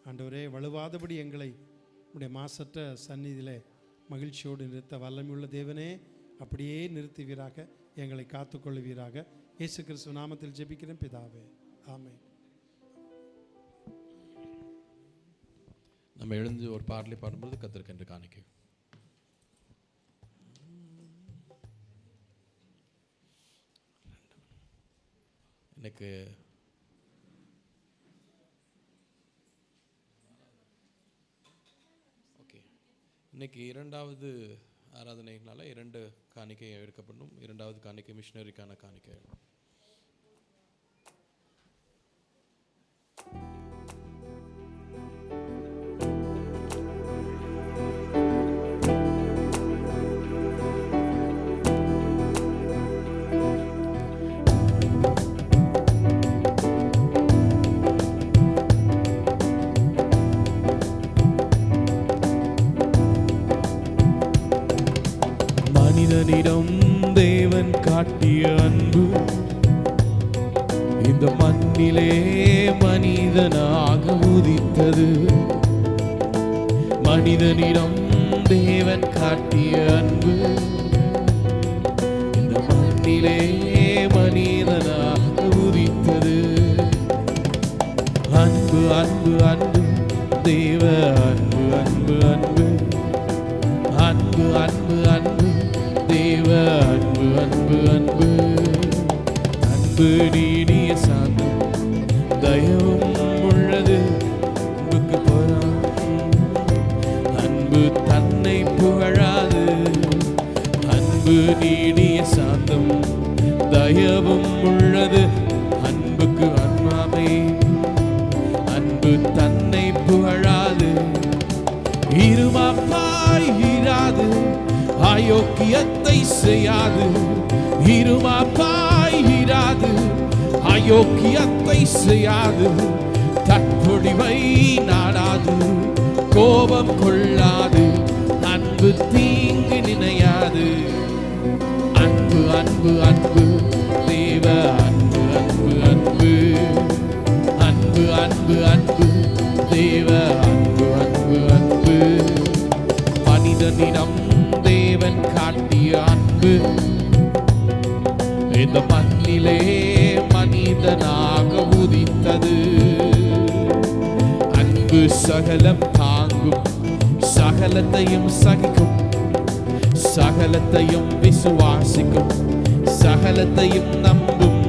ஆண்டவரே, வலுவாதபடி எங்களை உடைய மாசற்ற சந்நிதியிலே மகிழ்ச்சியோடு நிறுத்த வல்லமையுள்ள தேவனே, அப்படியே நிறுத்துவீராக, எங்களை காத்துக்கொள்ளுவீராக. இயேசு கிறிஸ்துவ நாமத்தில் ஜெபிக்கிறேன் பிதாவே, ஆமென். நம்ம எழுந்து ஒரு பாடலை பாடும்போது கர்த்தருக்கு காணிக்கை. எனக்கு இன்னைக்கு இரண்டாவது ஆராதனைனால 2 காணிக்கை எடுக்கப்படும். இரண்டாவது காணிக்கை மிஷனரிக்கான காணிக்கை. மனிதனிடம் தேவன் காட்டிய அன்பு இந்த மண்ணிலே மனிதனாக உதித்தது. மனிதனிடம் தேவன் காட்டிய அன்பு இந்த மண்ணிலே மனிதனாக உதித்தது. அன்பு அன்பு அன்பு தேவ அன்பு அன்பு அன்பு அன்பு அன்பு அன்பு தேவ அன்பு அன்பு அன்பு அன்பு நீடிய சாந்தம் தயவும் உள்ளது. அன்புக்கு போறான் அன்பு தன்னை புகழாது. அன்பு நீடிய சாந்தம் தயவும் உள்ளது. அன்புக்கு அன்பாமை அன்பு தன்னை புகழாது. இருமாப்பாய் இராது அயோக்கியத்தை செய்யாது. இருமாப்பாய் இராது அயோக்கியத்தை செய்யாது. தற்பொழிவை நாடாது கோபம் கொள்ளாது. அன்பு தீங்கு நினையாது. அன்பு அன்பு அன்பு தேவ அன்பு அன்பு அன்பு அன்பு அன்பு அன்பு தேவ அன்பு அன்பு அன்பு. மனிதனிடம் தேவன் காட்டிய அன்பு இந்த மண்ணிலே மனிதனாக உதித்தது. அன்பு சகலம் தாங்கும், சகலத்தையும் சகிக்கும், சகலத்தையும் விசுவாசிக்கும், சகலத்தையும் நம்பும்.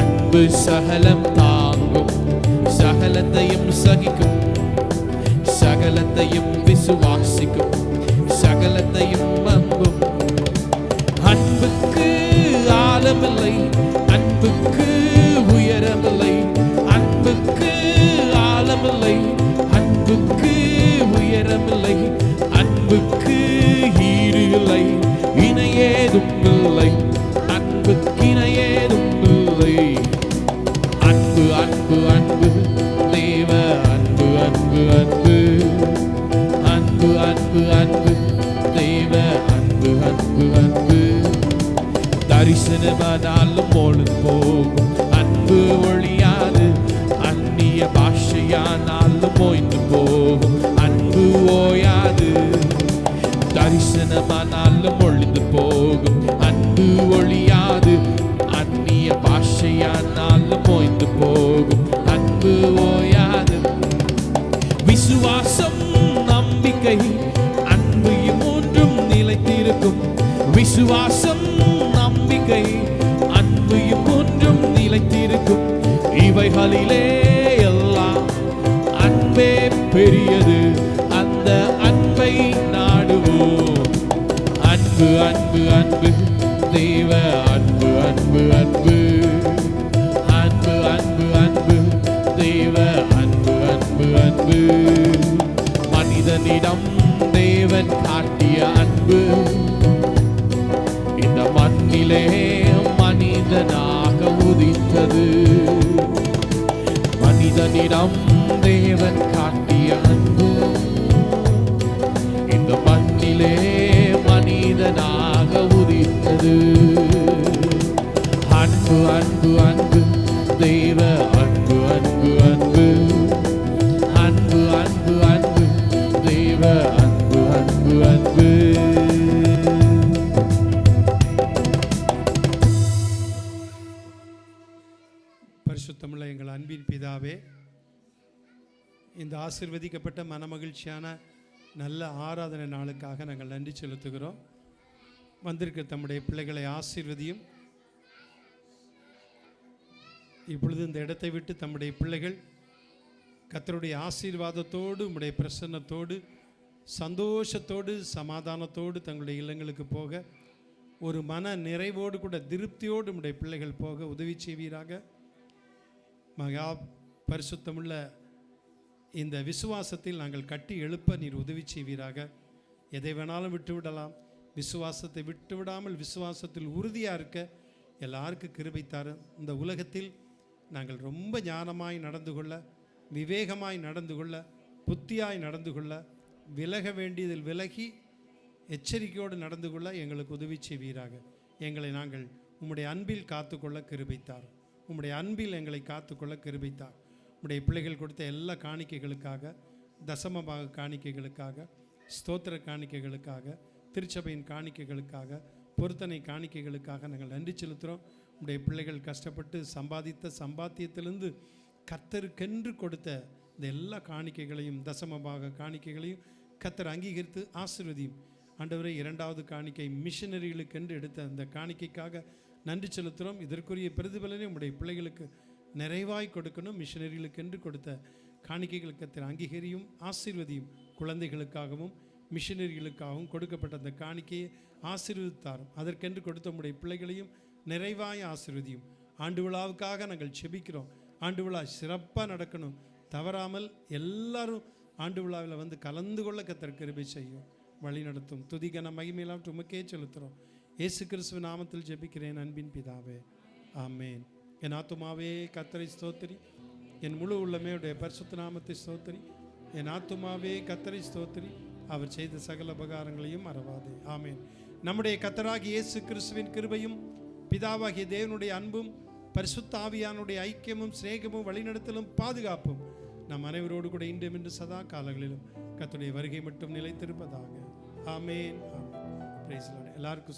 அன்பு சகலம் தாங்கும், சகலத்தையும் சகிக்கும், சகலத்தையும் விசுவாசிக்கும், சகலத்தையும் நம்பும். அன்புக்கு ஆழமில்லை, அன்புக்கு உயரமில்லை. அன்புக்கு ஆழமில்லை, அன்புக்கு உயரமில்லை. அன்புக்கு ஈடு இல்லை, இணையேதும் இல்லை. அன்புக்கு இணையேதும் இல்லை. அன்பு அன்பு அன்பு தேவ அன்பு அன்பு அன்பு அன்பு அன்பு அன்பு தேவ அன்பு அன்பு அன்பு. தரிசனமானாலும் பொழுது போகும், அன்பு ஒழியாது. அந்நிய பாஷையானாலும் ஓய்ந்து போகும், அன்பு ஓயாது. தரிசனமானாலும் ஒழிந்து போகும், அன்பு ஒழியாது. அந்நிய பாஷையானாலும் ஓய்ந்து போகும், அன்பு ஓயாது. விசுவாசம் நம்பிக்கை அன்பு மூன்றும் நிலைத்திருக்கும். விசுவாசம் நம்பிக்கை அன்பு மூன்றும் நிலைத்திருக்கும். இவைகளிலே எல்லாம் அன்பே பெரியது, அந்த அன்பை நாடுவோம். அன்பு அன்பு அன்பு தேவ அன்பு அன்பு அன்பு அன்பு அன்பு அன்பு தேவ அன்பு அன்பு அன்பு. மனிதனிடம் தேவன் காட்டிய அன்பு இந்த மண்ணிலே மனிதனாக உதித்தது. மனிதனிடம் தேவன் காட்டிய அன்பு இந்த மண்ணிலே மனிதனாக உதித்தது. அன்பு அன்பு அன்பு அன்பு தேவ அன்பு அன்பு அன்பு அன்பு அன்பு அன்பு தேவ அன்பு அன்பு அன்பு. பரிசுத்தமுள்ள எங்கள் அன்பின் பிதாவே, இந்த ஆசீர்வதிக்கப்பட்ட மனமகிழ்ச்சியான நல்ல ஆராதனை நாளுக்காக நாங்கள் நன்றி செலுத்துகிறோம். வந்திருக்க தம்முடைய பிள்ளைகளை ஆசீர்வதியும். இப்பொழுது இந்த இடத்தை விட்டு தம்முடைய பிள்ளைகள் கர்த்தருடைய ஆசீர்வாதத்தோடு, உம்முடைய பிரசன்னத்தோடு, சந்தோஷத்தோடு, சமாதானத்தோடு தங்களுடைய இல்லங்களுக்கு போக, ஒரு மன நிறைவோடு கூட திருப்தியோடு உம்முடைய பிள்ளைகள் போக உதவி செய்வீராக. மகா பரிசுத்தமுள்ள இந்த விசுவாசத்தில் நாங்கள் கட்டி எழுப்ப நீர் உதவி செய்வீராக. எதை வேணாலும் விட்டுவிடலாம், விசுவாசத்தை விட்டுவிடாமல் விசுவாசத்தில் உறுதியாக இருக்க எல்லாருக்கும் கிருபை தாரும். இந்த உலகத்தில் நாங்கள் ரொம்ப ஞானமாய் நடந்து கொள்ள, விவேகமாய் நடந்து கொள்ள, புத்தியாய் நடந்து கொள்ள, விலக வேண்டியதில் விலகி எச்சரிக்கையோடு நடந்து கொள்ள எங்களுக்கு உதவி செய்வீராக. எங்களை நாங்கள் உம்முடைய அன்பில் காத்துக்கொள்ள கிருபைத்தார். உம்முடைய அன்பில் எங்களை காத்துக்கொள்ள கிருபைத்தார். உம்முடைய பிள்ளைகள் கொடுத்த எல்லா காணிக்கைகளுக்காக, தசமபாக காணிக்கைகளுக்காக, ஸ்தோத்திர காணிக்கைகளுக்காக, திருச்சபையின் காணிக்கைகளுக்காக, பொருத்தனை காணிக்கைகளுக்காக நாங்கள் நன்றி செலுத்துகிறோம். உம்முடைய பிள்ளைகள் கஷ்டப்பட்டு சம்பாதித்த சம்பாத்தியத்திலிருந்து கர்த்தருக்கென்று கொடுத்த இந்த எல்லா காணிக்கைகளையும், தசமபாக காணிக்கைகளையும் கர்த்தர் அங்கீகரித்து ஆசீர்வதியும். ஆண்டவரே, இரண்டாவது காணிக்கை மிஷனரிகளுக்கென்று எடுத்த அந்த காணிக்கைக்காக நன்றி செலுத்துகிறோம். இதற்குரிய பிரதிபலனை உம்முடைய பிள்ளைகளுக்கு நிறைவாய் கொடுக்கணும். மிஷனரிகளுக்கென்று கொடுத்த காணிக்கைகளுக்கு கர்த்தர் அங்கீகரியும், ஆசீர்வதியும். குழந்தைகளுக்காகவும் மிஷனரிகளுக்காகவும் கொடுக்கப்பட்ட அந்த காணிக்கையை ஆசீர்வதித்தாரும். அதற்கென்று கொடுத்த உம்முடைய பிள்ளைகளையும் நிறைவாய் ஆசீர்வதியும். ஆண்டு விழாவுக்காக நாங்கள் செபிக்கிறோம். ஆண்டு விழா சிறப்பாக நடக்கணும், தவறாமல் எல்லாரும் ஆண்டு விழாவில் வந்து கலந்து கொள்ள கர்த்தர் கிருபை செய்யும், வழி நடத்தும். துதிகன மகிமையெல்லாம் உமக்கே செலுத்துகிறோம். இயேசு கிறிஸ்துவ நாமத்தில் ஜெபிக்கிறேன் அன்பின் பிதாவே, ஆமேன். என் ஆத்துமாவே கர்த்தரை ஸ்தோத்திரி, என் முழு உள்ளமே உடைய பரிசுத்த நாமத்தை ஸ்தோத்திரி. என் ஆத்துமாவே கர்த்தரை ஸ்தோத்திரி, அவர் செய்த சகல உபகாரங்களையும் மறவாதே. ஆமேன். நம்முடைய கர்த்தராகிய இயேசு கிறிஸ்துவின் கிருபையும், பிதாவாகிய தேவனுடைய அன்பும், பரிசுத்த ஆவியானுடைய ஐக்கியமும், சிநேகமும், வழிநடத்தலும், பாதுகாப்பும் நம் அனைவரோடு கூட இன்றும் இன்று சதா காலங்களிலும் கர்த்தருடைய வருகை மட்டும் நிலைத்திருப்பதாக. ஆமேன். ஆமேன். Praise the Lord. எல்லாருக்கும்